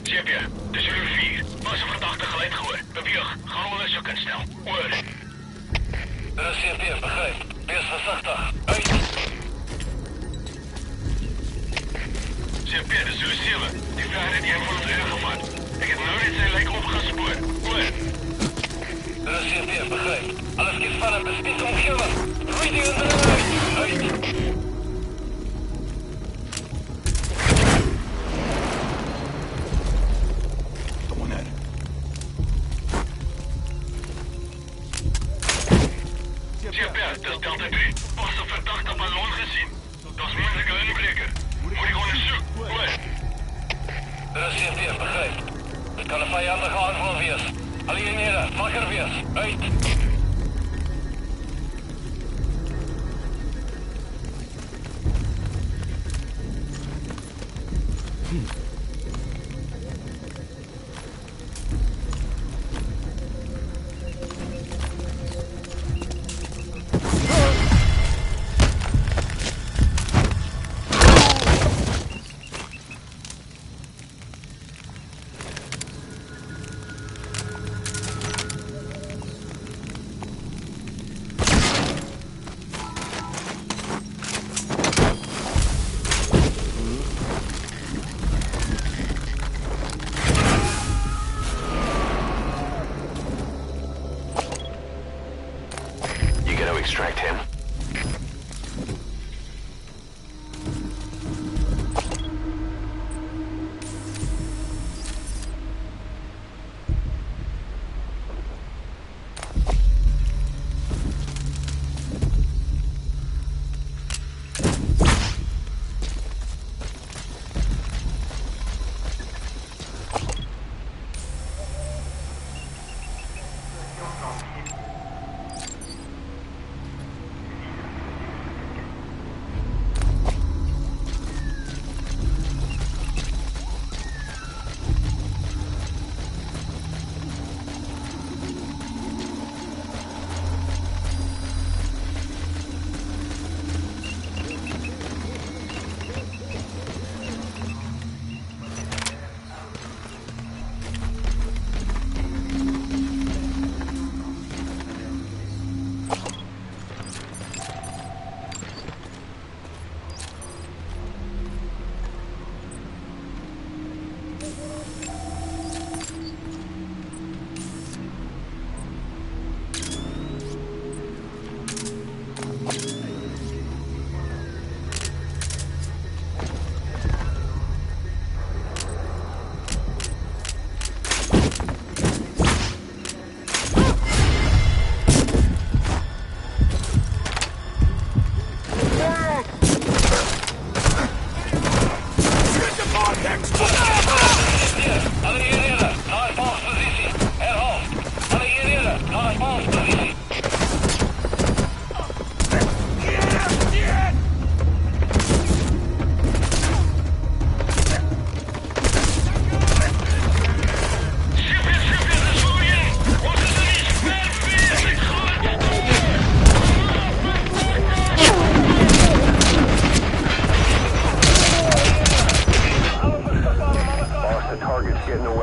CP, dis jullie 4. Was 'n verdagte geluid gehoor. Beweeg. Gaan ondersoek instel. Oor. Dis CP, begryp. Wees versigtig. Uit. CP, dis jullie 7. Die vraag het een van ons ingevat. Ek het nou net sy lijk opgespoor. Oor. Dis CP, begryp. Alles skiet van 'n bespied omgewing. Roei die indringer uit. Uit. Dis Delta 3. Pas 'n verdagte ballon gesien. Daar's moontlike inbreker. Moet ek ondersoek. Oor. Dis CP, begryp. Dit kan 'n vyandige aanval wees. Al die eenhede, wakker wees. Uit. Extract him.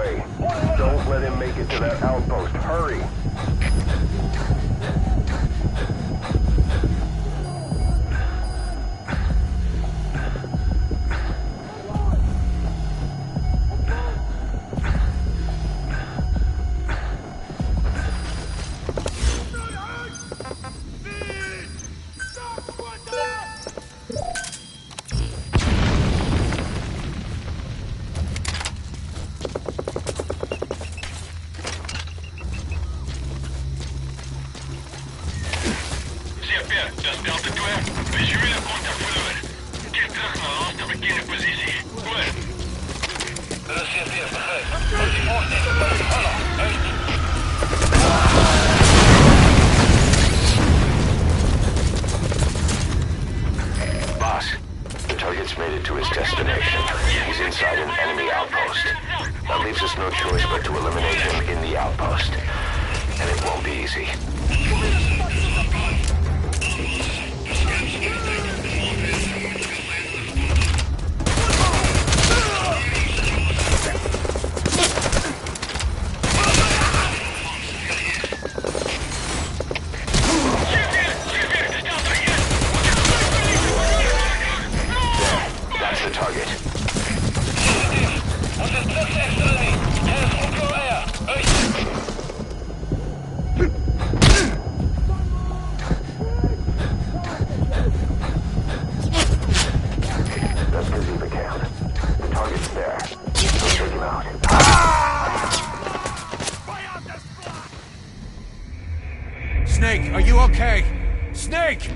way. Don't let him make it to that outpost. Hurry! Dat is Delta 2. Visuele contact verloren. Keer terug naar laatste bekende positie. Oor. Dat is CP, begrijp. Als die voorstel. Hallo, uit. Boss, the target's made it to his destination. He's inside an enemy outpost. That leaves us no choice but to eliminate him in the outpost. And it won't be easy. Snake, are you okay? Snake!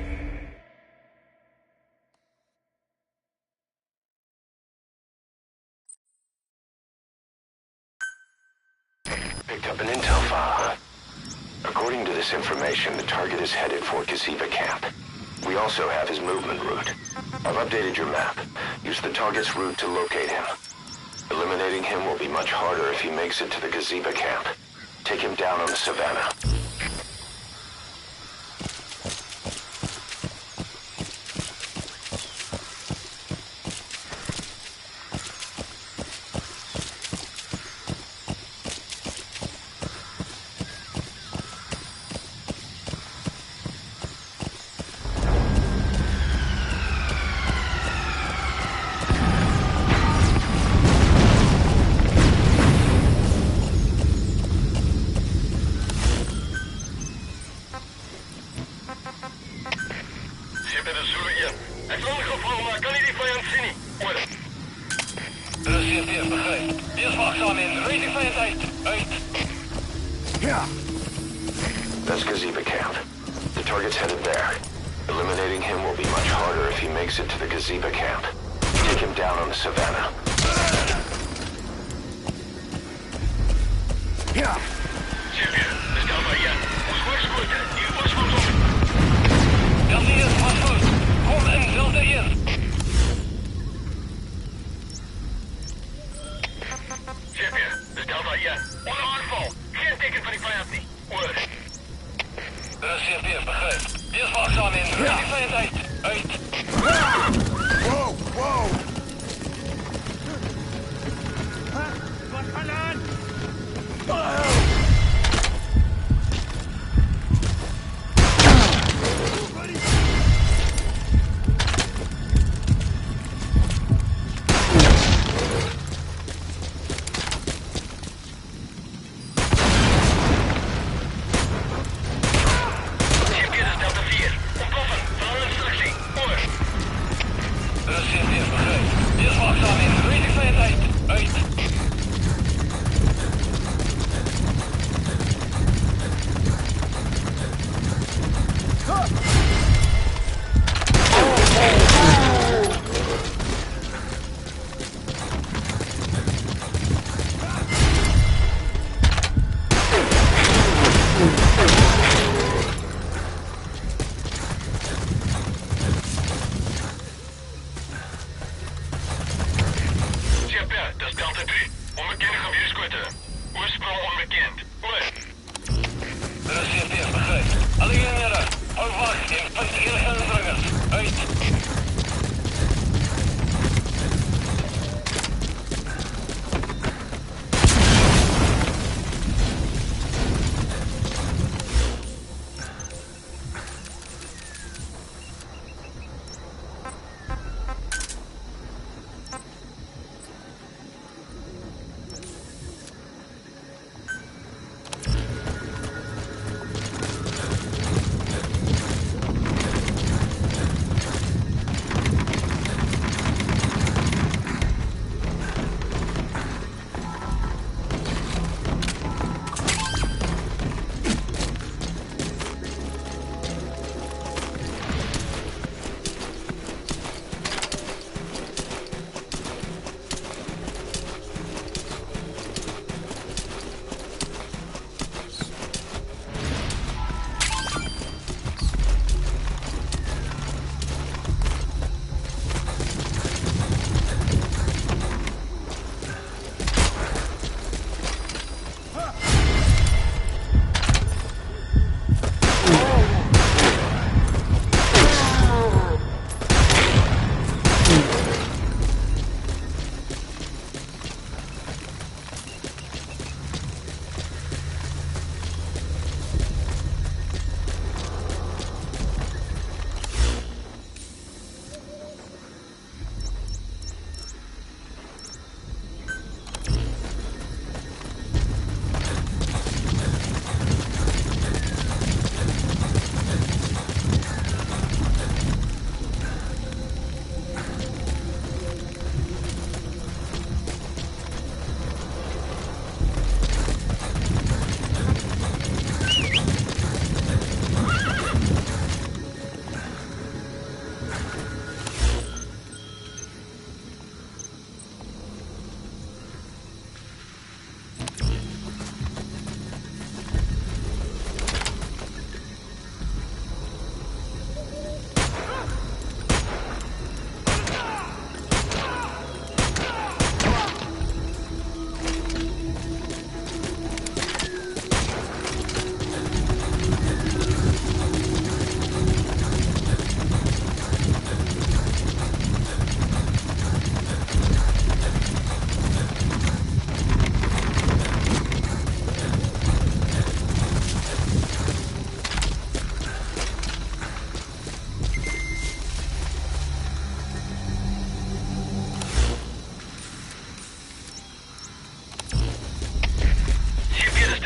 Picked up an intel file. According to this information, the target is headed for Gaziva camp. We also have his movement route. I've updated your map. Use the target's route to locate him. Eliminating him will be much harder if he makes it to the Gaziva camp. Take him down on the savannah. That's Gaziva camp. The target's headed there. Eliminating him will be much harder if he makes it to the Gaziva camp. Take him down on the savannah. Silvia, das ist aber ja. Ons voorspoed. Hier voorspoed op. Delta is vastgoed. Kom in, Delta is. Silvia, das ist Delta ja. Onder aanval. Geen teken van die vijand niet. Oor. Dat is CP, begrijp. Wees waakzaam in. Rijd die vijand uit. Uit. Wow, wow! Wat gedaan?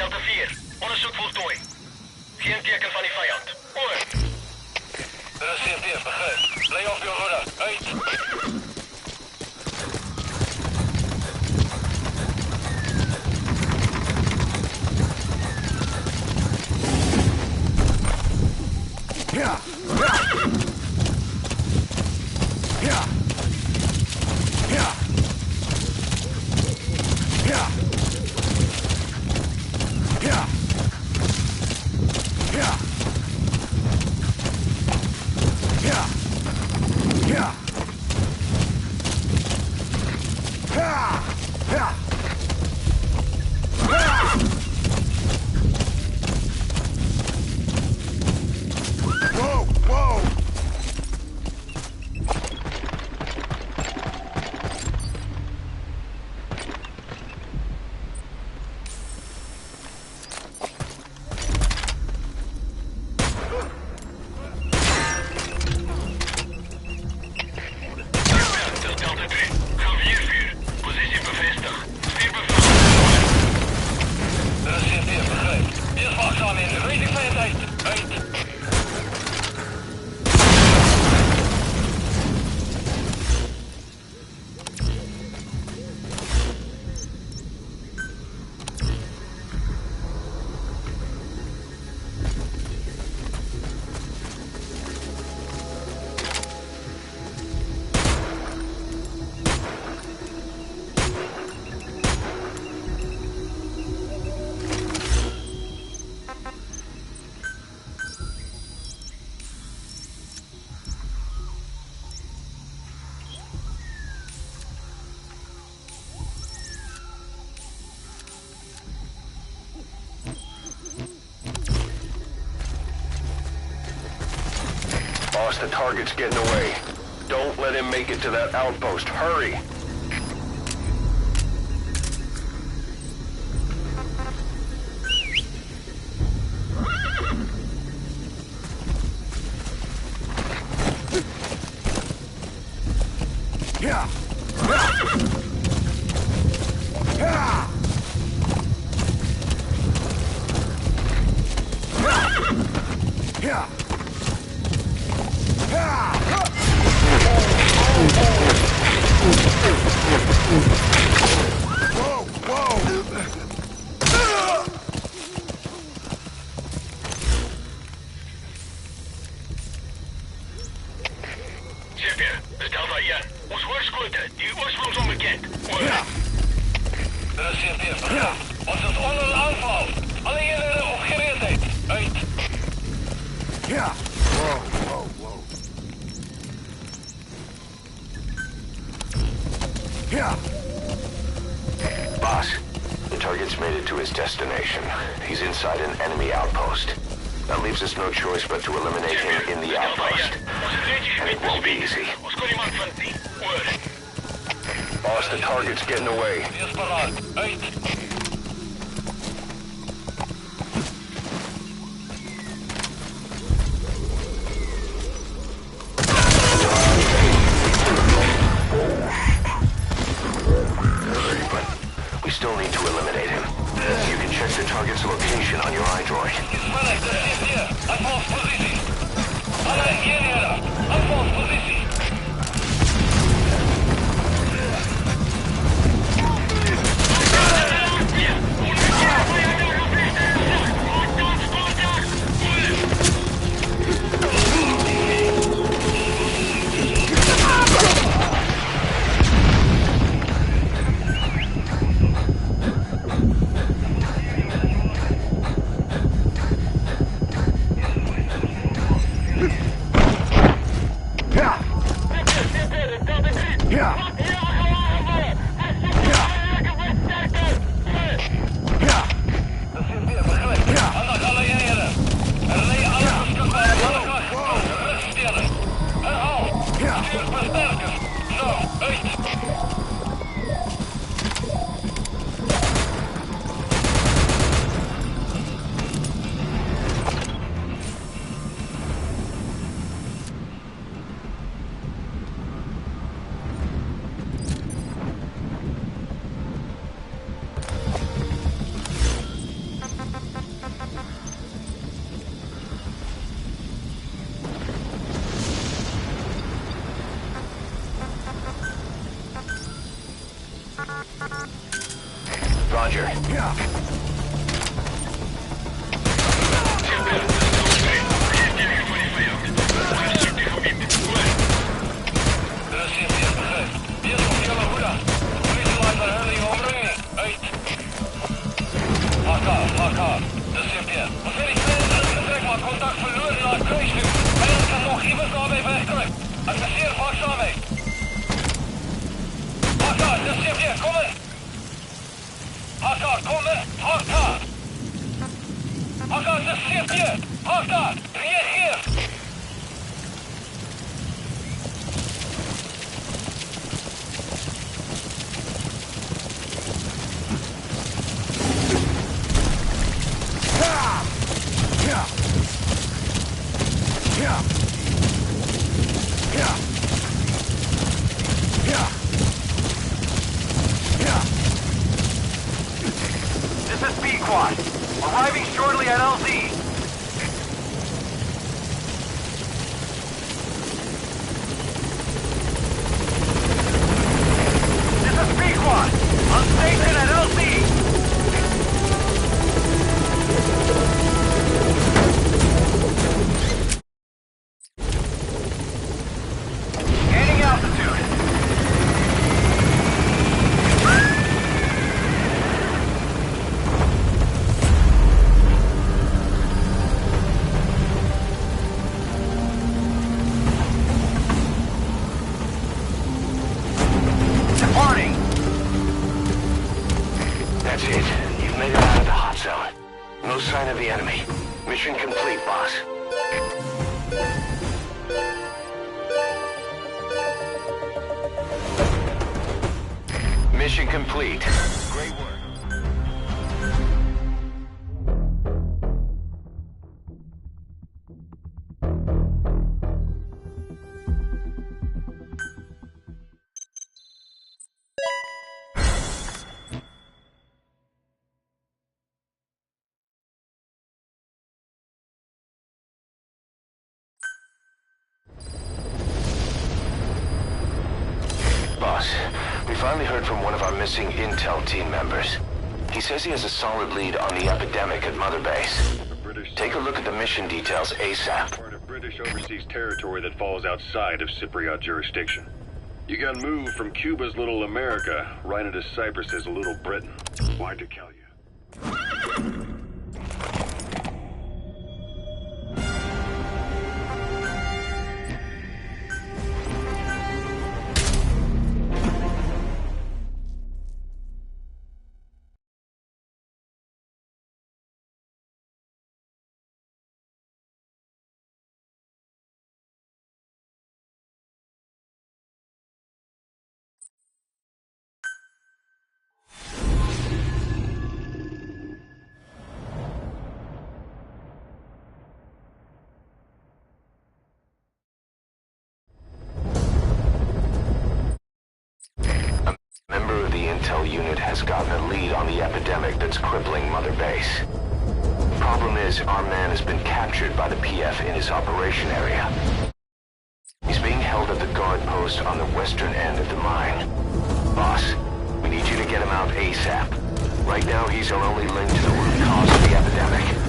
Delta 4. Onderzoek voltooi. Geen teken van die vijand. Oor. Dit is CP, begrijp. Blij op je route. Uit. Yeah. Yeah. Yeah. Yeah. Yeah. Yeah. Yeah. Yeah. Yeah. Yeah. Whoa, whoa. Dus Delta 3. Gaan 4-4. Positie bevestigd. Stuurbevel. Dat is CP, begrijp. Eerst wachtzaam in. Rating veiligheid. Uit. Boss, the target's getting away. Don't let him make it to that outpost. Hurry! Yeah. Yeah. Yeah. Whoa, whoa! CP, dus Delta 1. Ons hoorskote, die oorsprong onbekend. Oor. Ja. Dat is CP, begrijp. Ons is onder een aanval. Alle eenheden op gereedheid. Uit. Yeah. Whoa, whoa, whoa. Yeah. Boss, the target's made it to his destination. He's inside an enemy outpost. That leaves us no choice but to eliminate him in the outpost. And it won't be easy. Ons kon iemand van die. Oor. Boss, the target's getting away. Wees paraat. Uit. But we still need to eliminate him. You can check the target's location on your iDroid. Mannen, dat is hier. Aanvalspositie. Alle eenheden. Aanvalspositie. Yeah. Arriving shortly at LZ. This is B-Quad. On station at LZ. Gaining altitude. That's it. You've made it out of the hot zone. No sign of the enemy. Mission complete, boss. Mission complete. Great work. Boss, we finally heard from one of our missing intel team members. He says he has a solid lead on the epidemic at Mother Base. Take a look at the mission details ASAP. Part of British overseas territory that falls outside of Cypriot jurisdiction. You got moved from Cuba's Little America right into Cyprus's Little Britain. Why'd you kill you? Member of the intel unit has gotten a lead on the epidemic that's crippling Mother Base. Problem is, our man has been captured by the PF in his operation area. He's being held at the guard post on the western end of the mine. Boss, we need you to get him out ASAP. Right now, he's our only link to the root cause of the epidemic.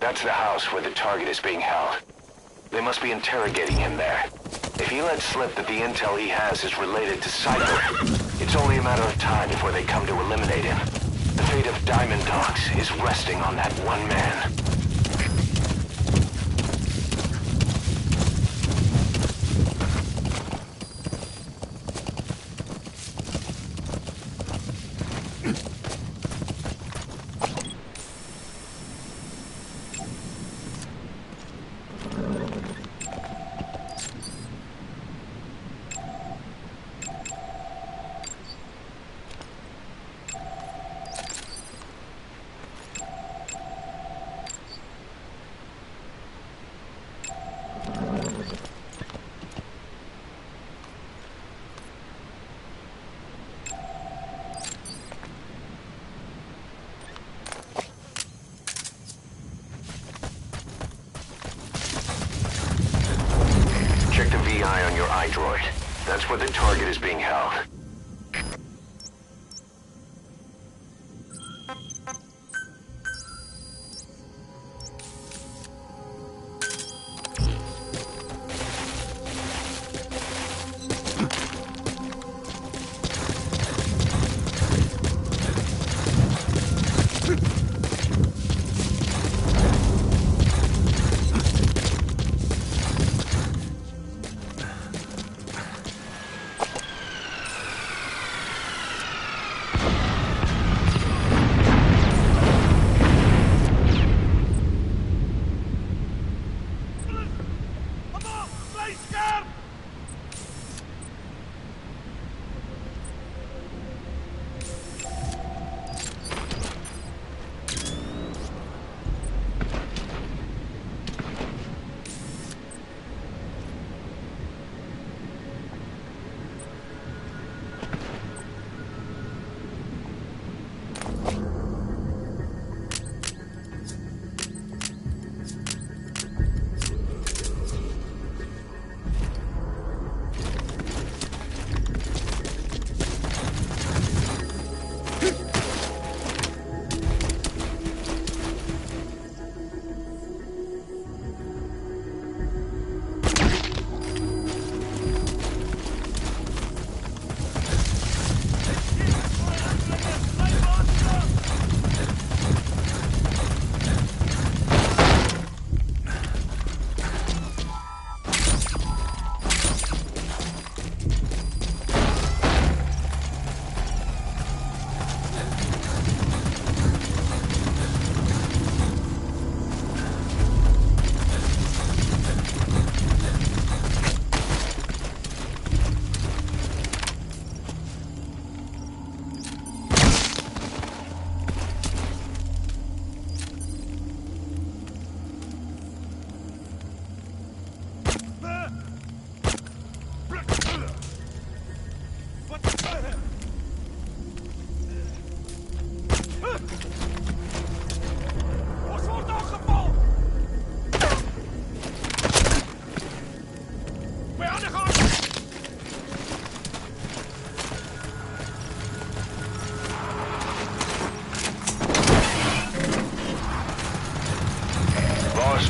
That's the house where the target is being held. They must be interrogating him there. If he lets slip that the intel he has is related to Cypher, it's only a matter of time before they come to eliminate him. The fate of Diamond Dogs is resting on that one man. Check the VI on your iDroid. That's where the target is being held.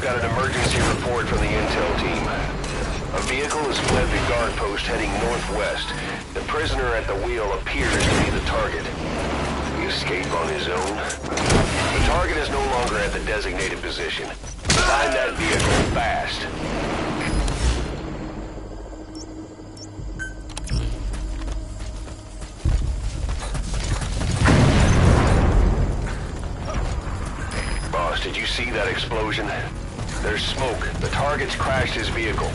Got an emergency report from the intel team. A vehicle has fled the guard post heading northwest. The prisoner at the wheel appears to be the target. He escaped on his own. The target is no longer at the designated position. Find that vehicle fast. Boss, did you see that explosion? There's smoke. The target's crashed his vehicle.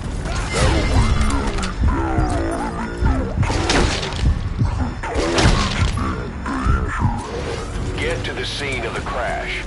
Get to the scene of the crash.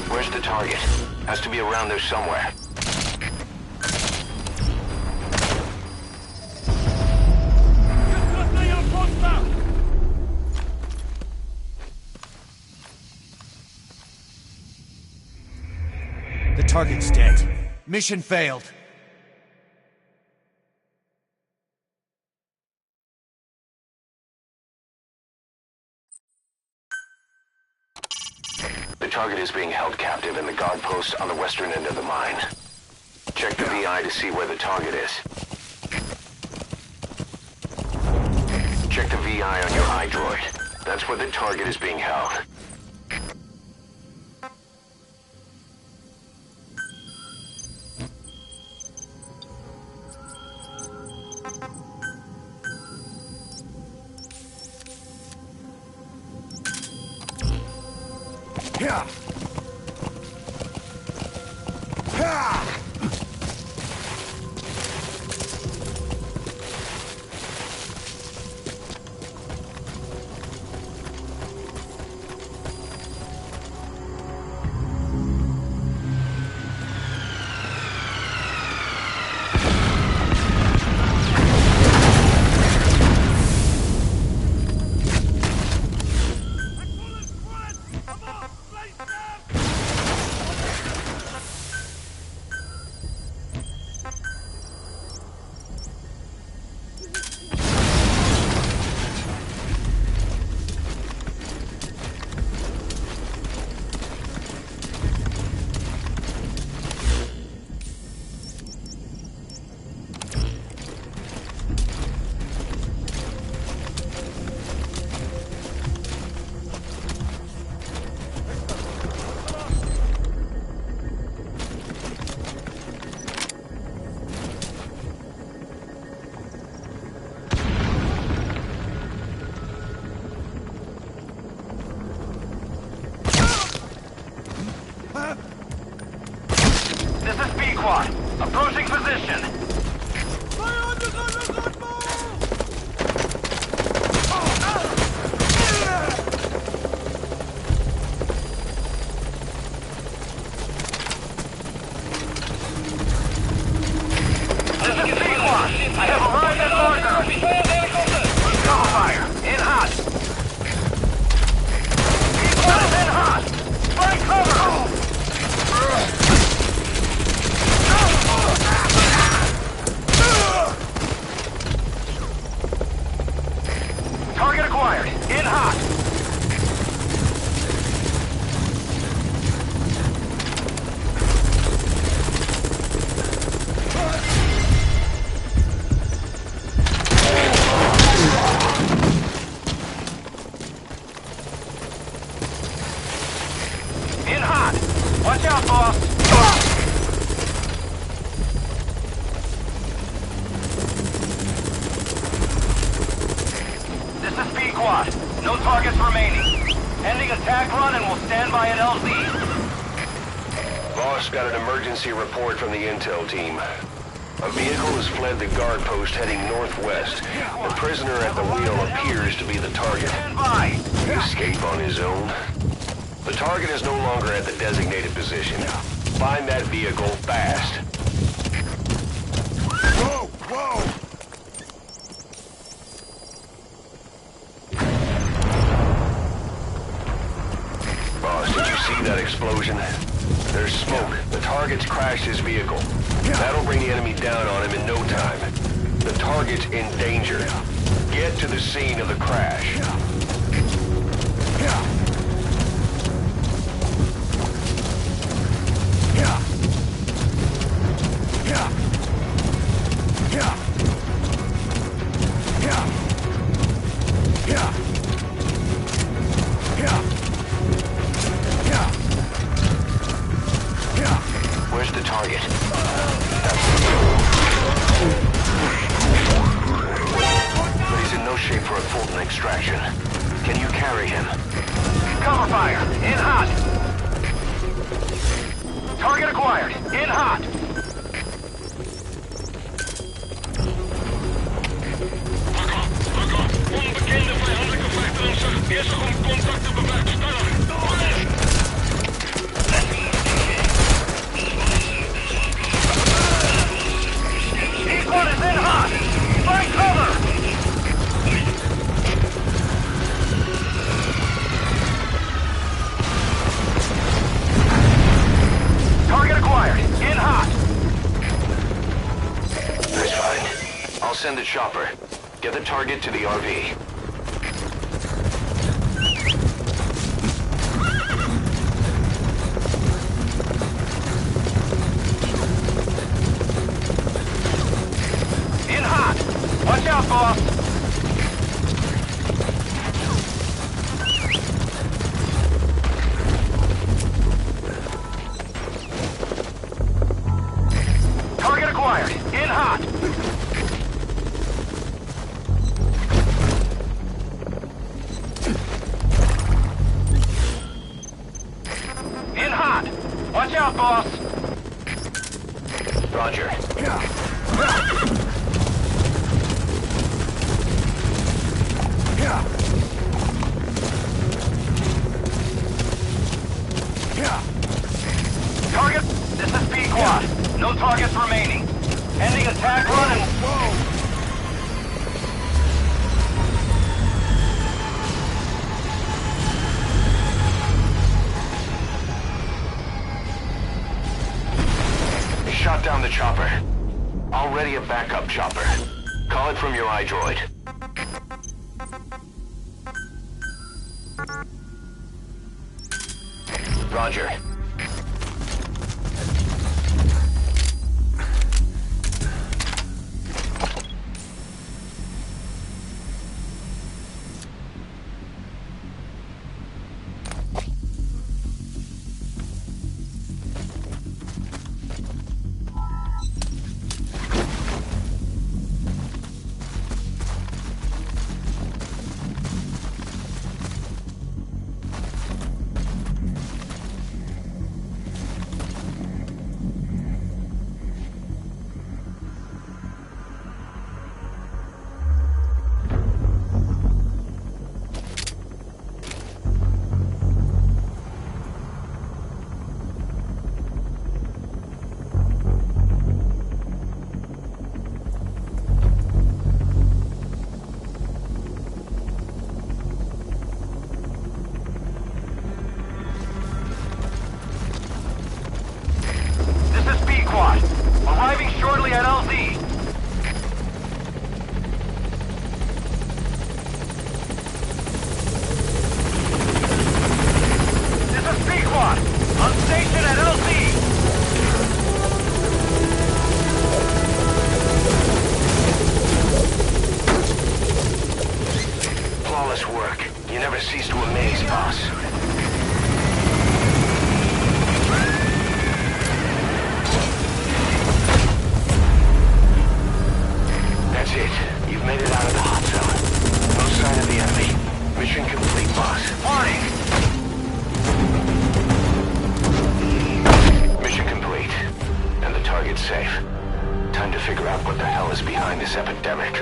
Where's the target? Has to be around there somewhere. The target's dead. Mission failed. The target is being held captive in the guard post on the western end of the mine. Check the VI to see where the target is. Check the VI on your iDroid. That's where the target is being held. Yeah. Ha! This is B-Quad. Approaching position. This is B-Quad. I have arrived at marker. Cover fire. In hot. B-Quad is in hot. Find cover. Target acquired. In hot. In hot. Watch out, boss. This is B-Quad. No targets remaining. Ending attack run and we'll stand by at LZ. Boss got an emergency report from the intel team. A vehicle has fled the guard post heading northwest. The prisoner at the wheel appears to be the target. Stand by. He escaped on his own. The target is no longer at the designated position. Find that vehicle fast. Whoa! Whoa! Boss, did you see that explosion? There's smoke. The target's crashed his vehicle. That'll bring the enemy down on him in no time. The target's in danger. Get to the scene of the crash. Where's the target? But he's in no shape for a Fulton extraction. Can you carry him? cover fire. In hot. Target acquired. In hot. Onbekende vijandelijke vechteronzag bezig om contact te bewerkstelligen. Each one is in hot. Find cover. Target acquired. In hot. That's fine. I'll send the chopper. Get the target to the RV. In hot. Watch out, boss. Target acquired. In hot. In hot. Watch out, boss. Roger. Target. This is B-Quad. No targets remaining. Ending attack run and... Shot down the chopper. Already a backup chopper. Call it from your iDroid. Roger. Arriving shortly at LZ. This is B-Quad. On station at LZ. Flawless work. You never cease to amaze, boss. That's it. You've made it out of the hot zone. No sign of the enemy. Mission complete, boss. Warning! Mission complete. And the target's safe. Time to figure out what the hell is behind this epidemic.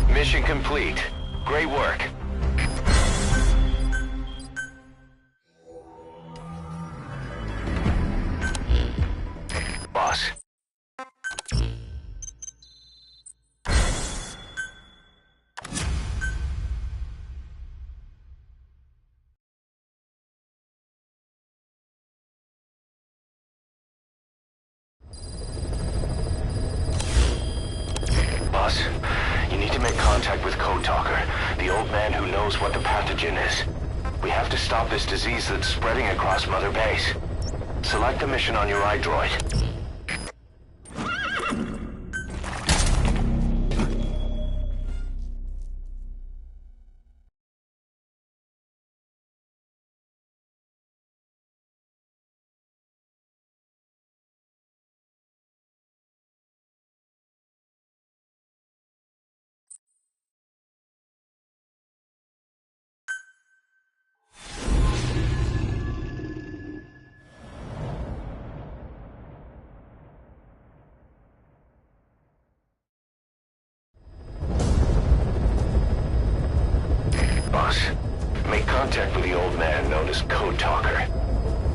Mission complete. Great work. Boss. Boss, you need to make contact with Code Talker, the old man who knows what the pathogen is. We have to stop this disease that's spreading across Mother Base. Select the mission on your iDroid. Boss, make contact with the old man known as Code Talker.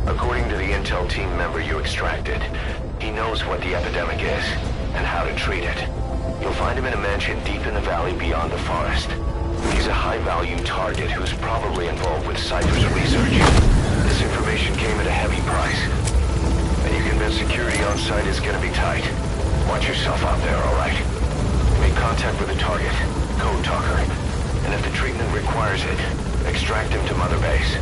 According to the intel team member you extracted, he knows what the epidemic is and how to treat it. You'll find him in a mansion deep in the valley beyond the forest. He's a high-value target who's probably involved with Cypher's research. This information came at a heavy price, and you convince security on site is gonna be tight. Watch yourself out there, all right? Make contact with the target, Code Talker. And if the treatment requires it, extract him to Mother Base.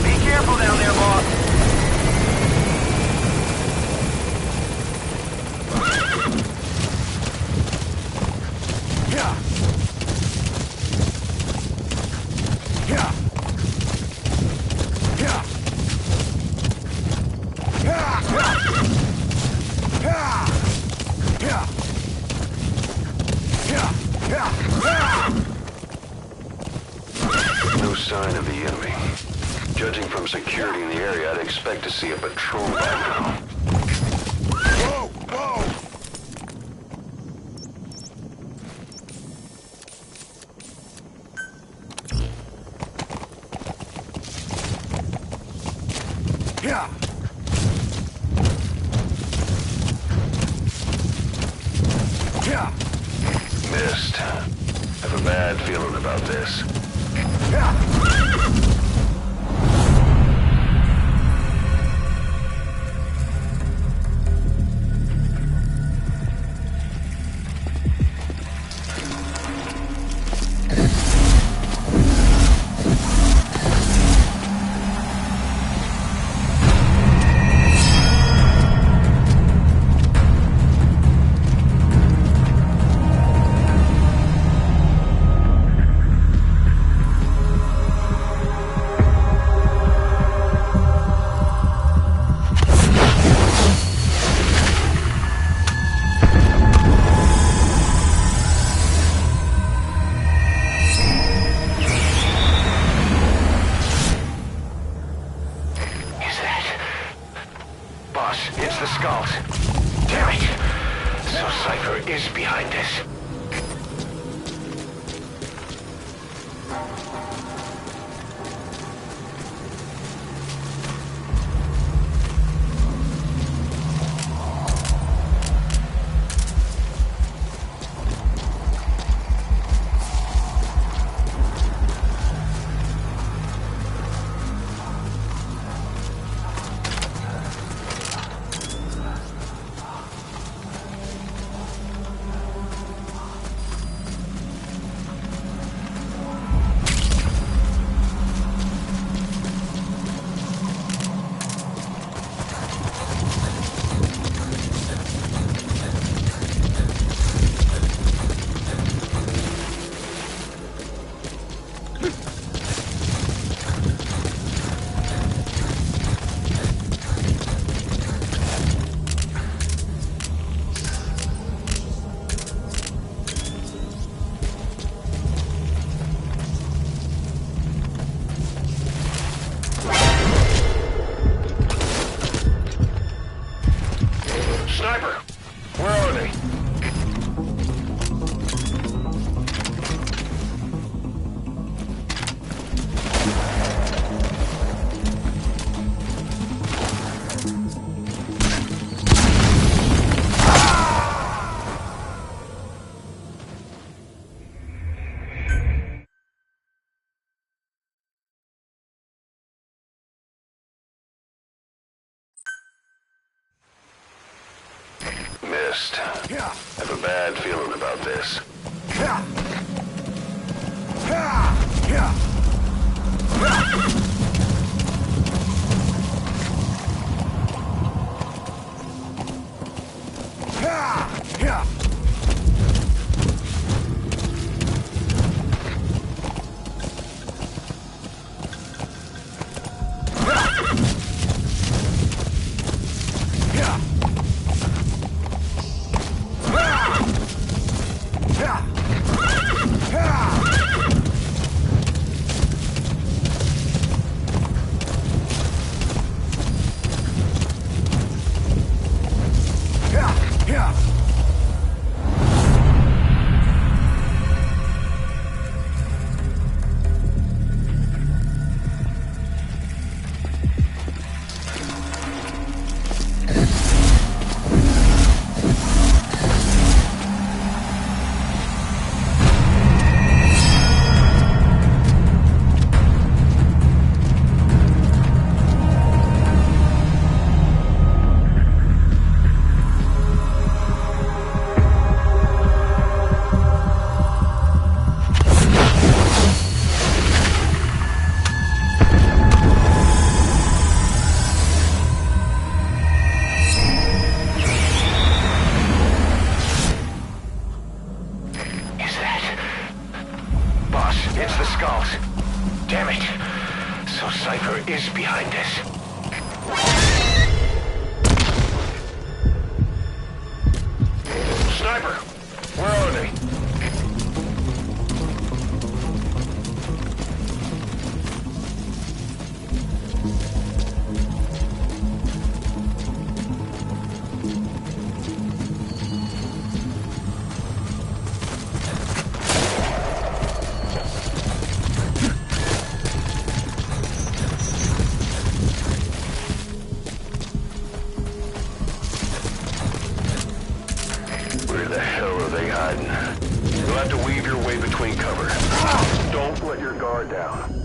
Be careful down there, boss. Yeah. Yeah. Yeah. Yeah. Yeah. Yeah. Yeah. Yeah. Yeah. No sign of the enemy. Judging from security in the area, I'd expect to see a patrol by now. Whoa! Whoa! Yeah. Yeah. Missed. Have a bad feeling about this. Yeah. Boss, it's the skulls. Damn it! So Cypher is behind this. Southwest. Have a bad feeling about this. It's the skulls. Damn it. So Cypher is behind this. Sniper! Where are they? Where the hell are they hiding? You'll have to weave your way between cover. Don't let your guard down.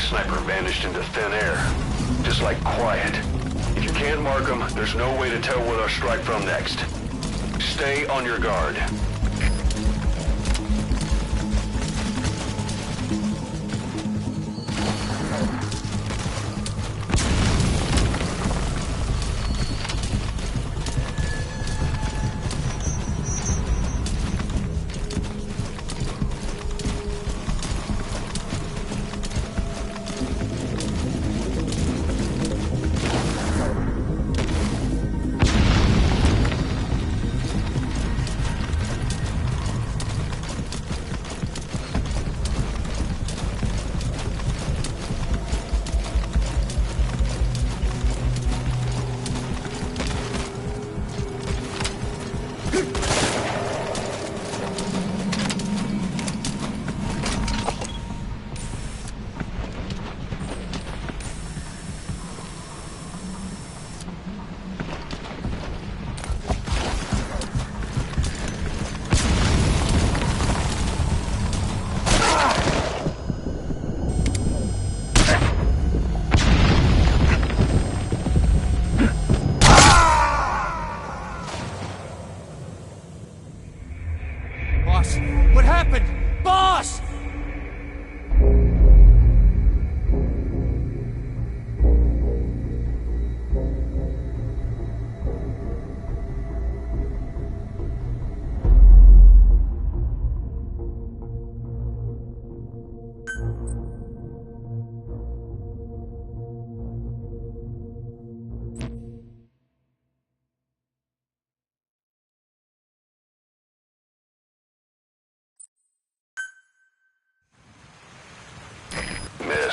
Sniper vanished into thin air. Just like quiet. If you can't mark them, there's no way to tell where they'll strike from next. Stay on your guard.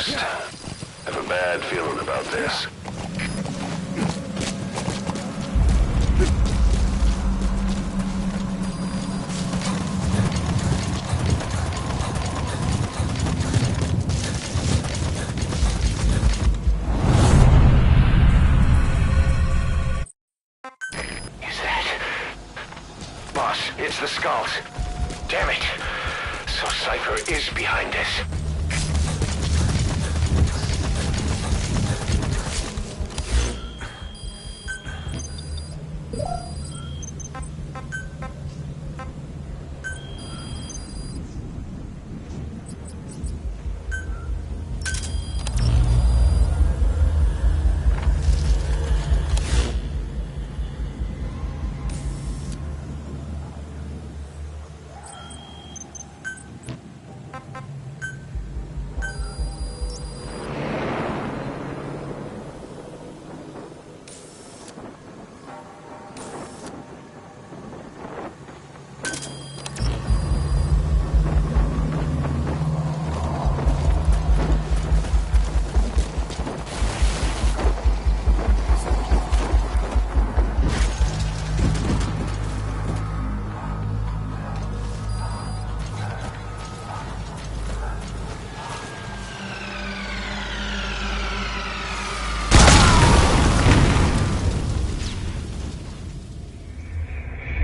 Missed. Have a bad feeling about this. Is that... Boss, it's the skulls. Damn it. So Cypher is behind this.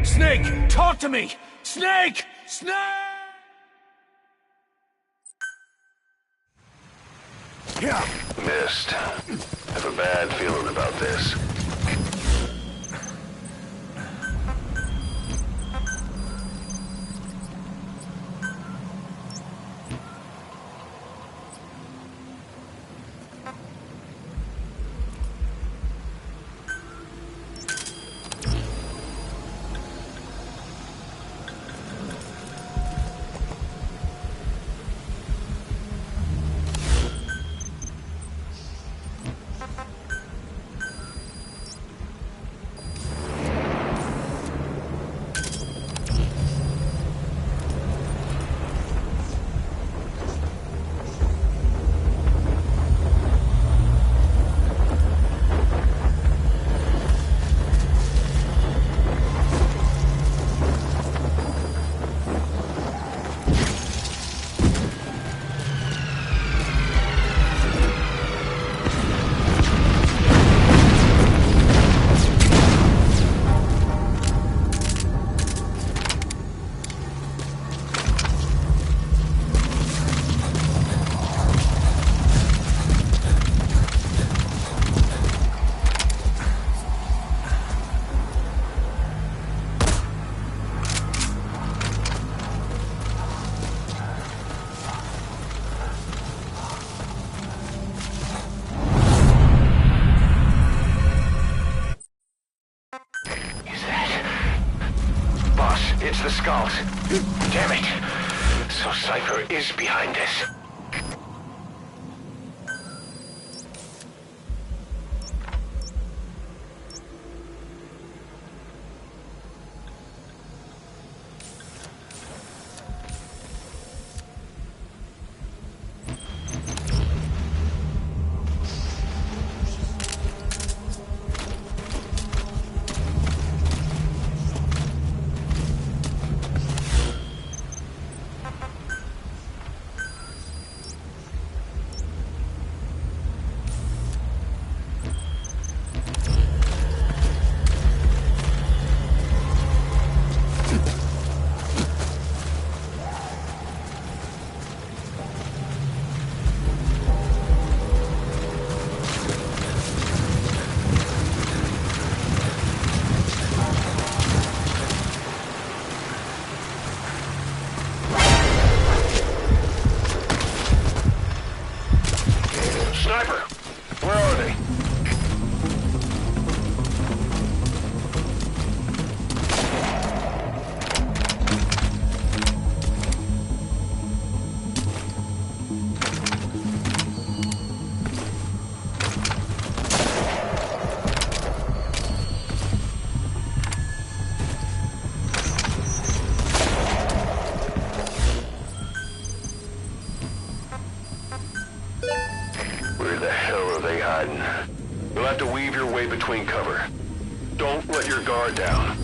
Snake, talk to me! Snake! Snake! Yeah. Missed. Have a bad feeling about this. hiding. You'll have to weave your way between cover. Don't let your guard down.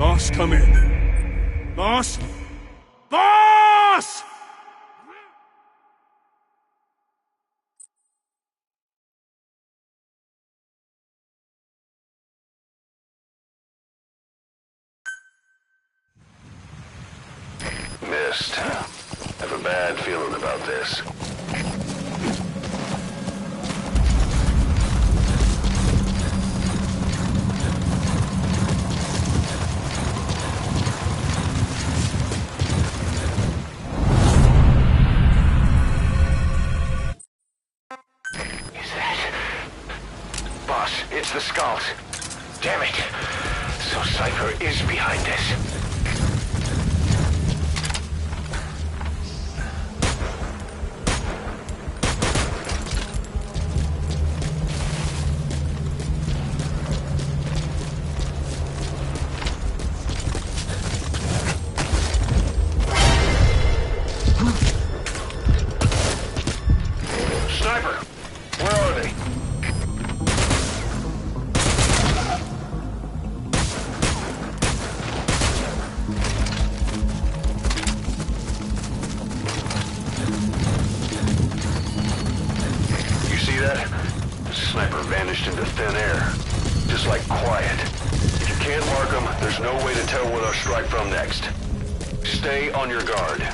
Boss, come in. Boss? Boss! Miss. Missed. Have a bad feeling about this. Boss, it's the skulls. Damn it. So Cypher is behind this. Sniper, where are they? Sniper vanished into thin air. Just like quiet. If you can't mark them, there's no way to tell where they'll strike from next. Stay on your guard.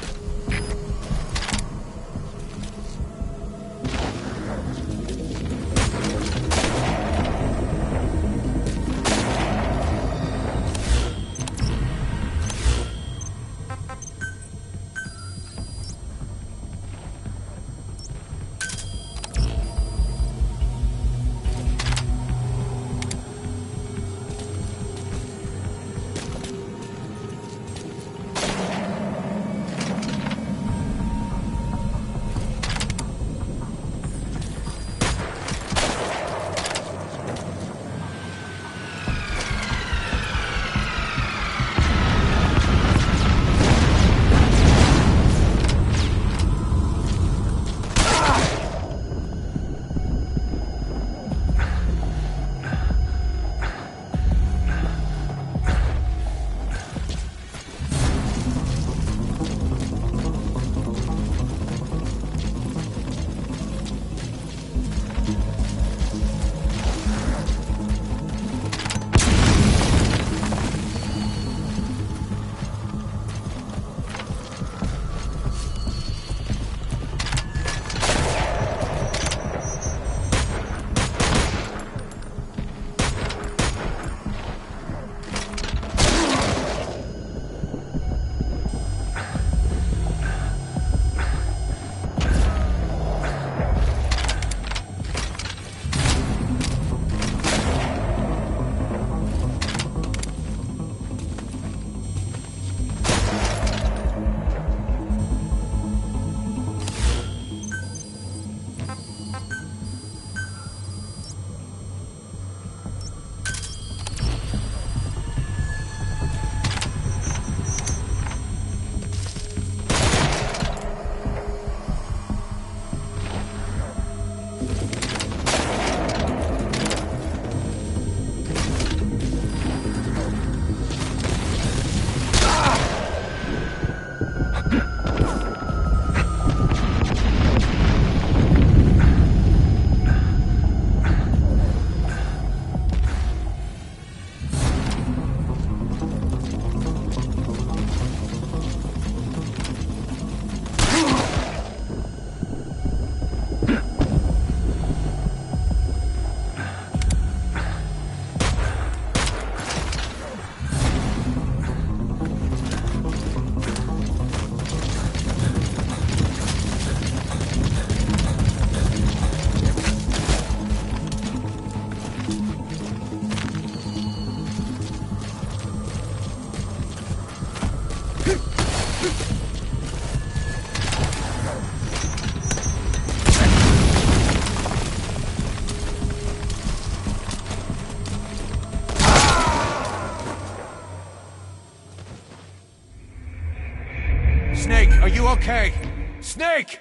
Snake, are you okay? Snake!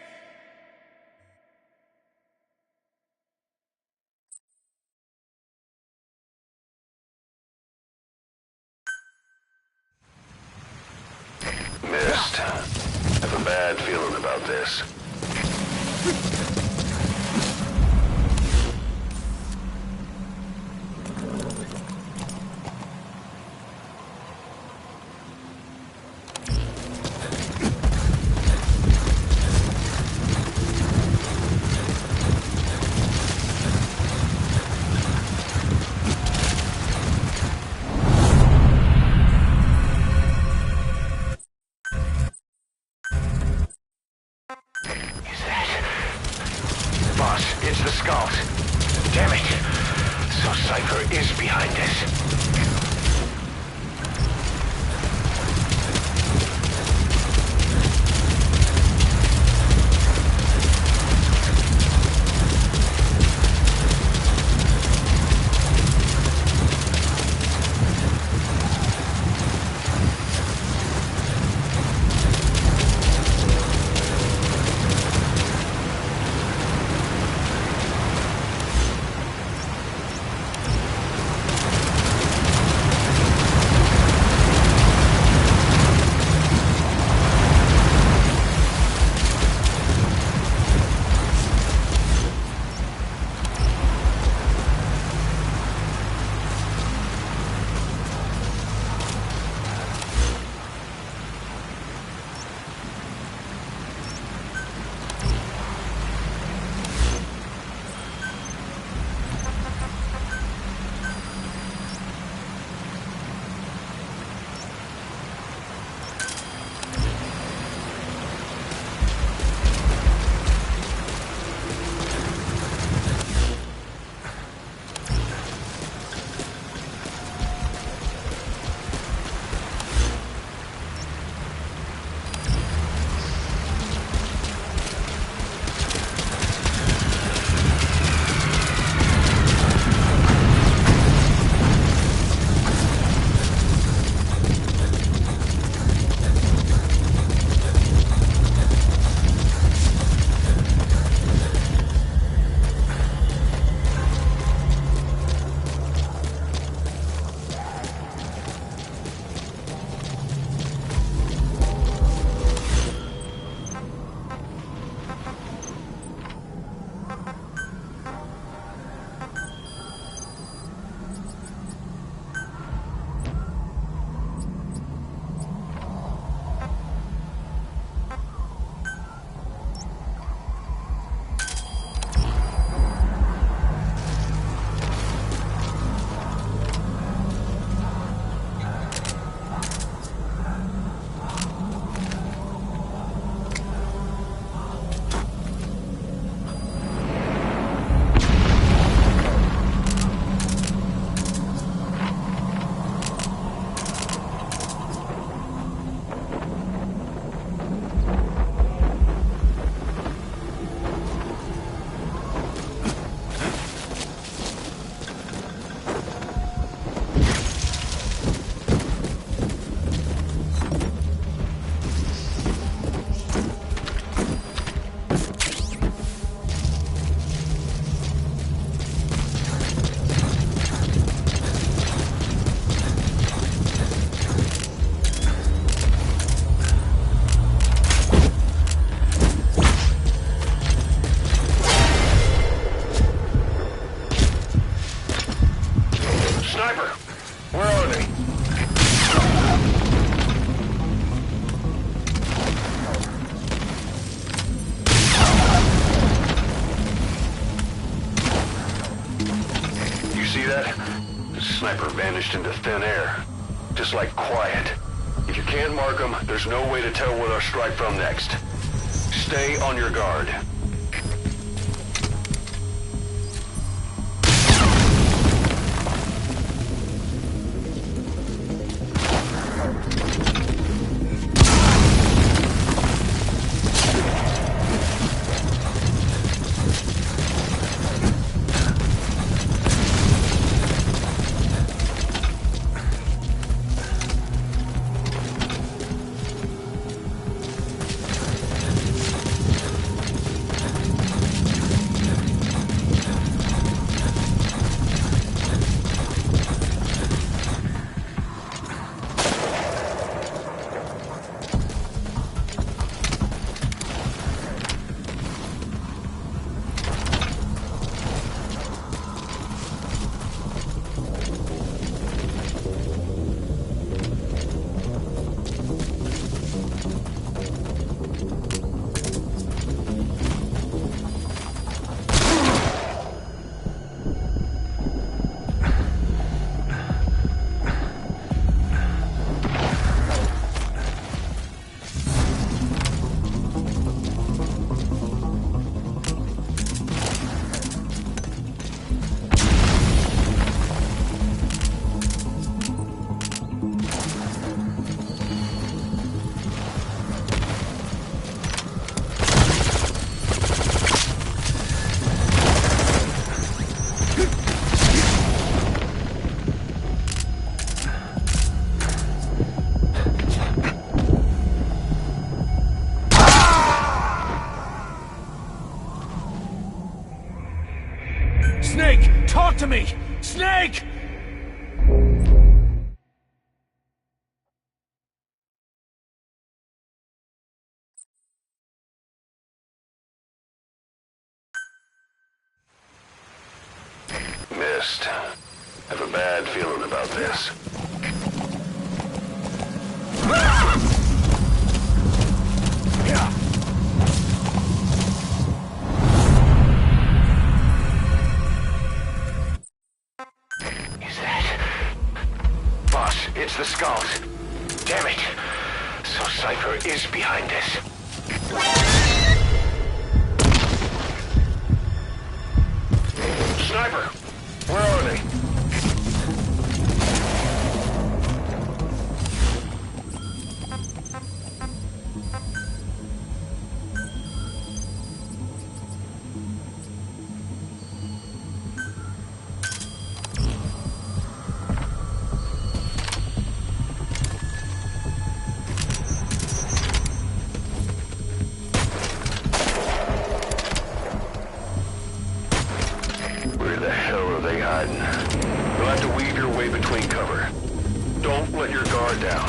Missed. Have a bad feeling about this. Boss, it's the Skulls. Damn it. So Cypher is behind this. Sniper vanished into thin air. Just like quiet. If you can't mark them, there's no way to tell where they'll strike from next. Stay on your guard. Talk to me! Snake! Missed. Have a bad feeling about this. Is that... Boss, it's the skulls. Damn it. So Cypher is behind this. Sniper! Where are they? Where the hell are they hiding? You'll have to weave your way between cover. Don't let your guard down.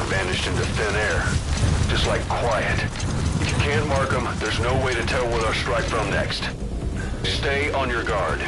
Vanished into thin air. Just like quiet. If you can't mark them, there's no way to tell where they'll strike from next. Stay on your guard.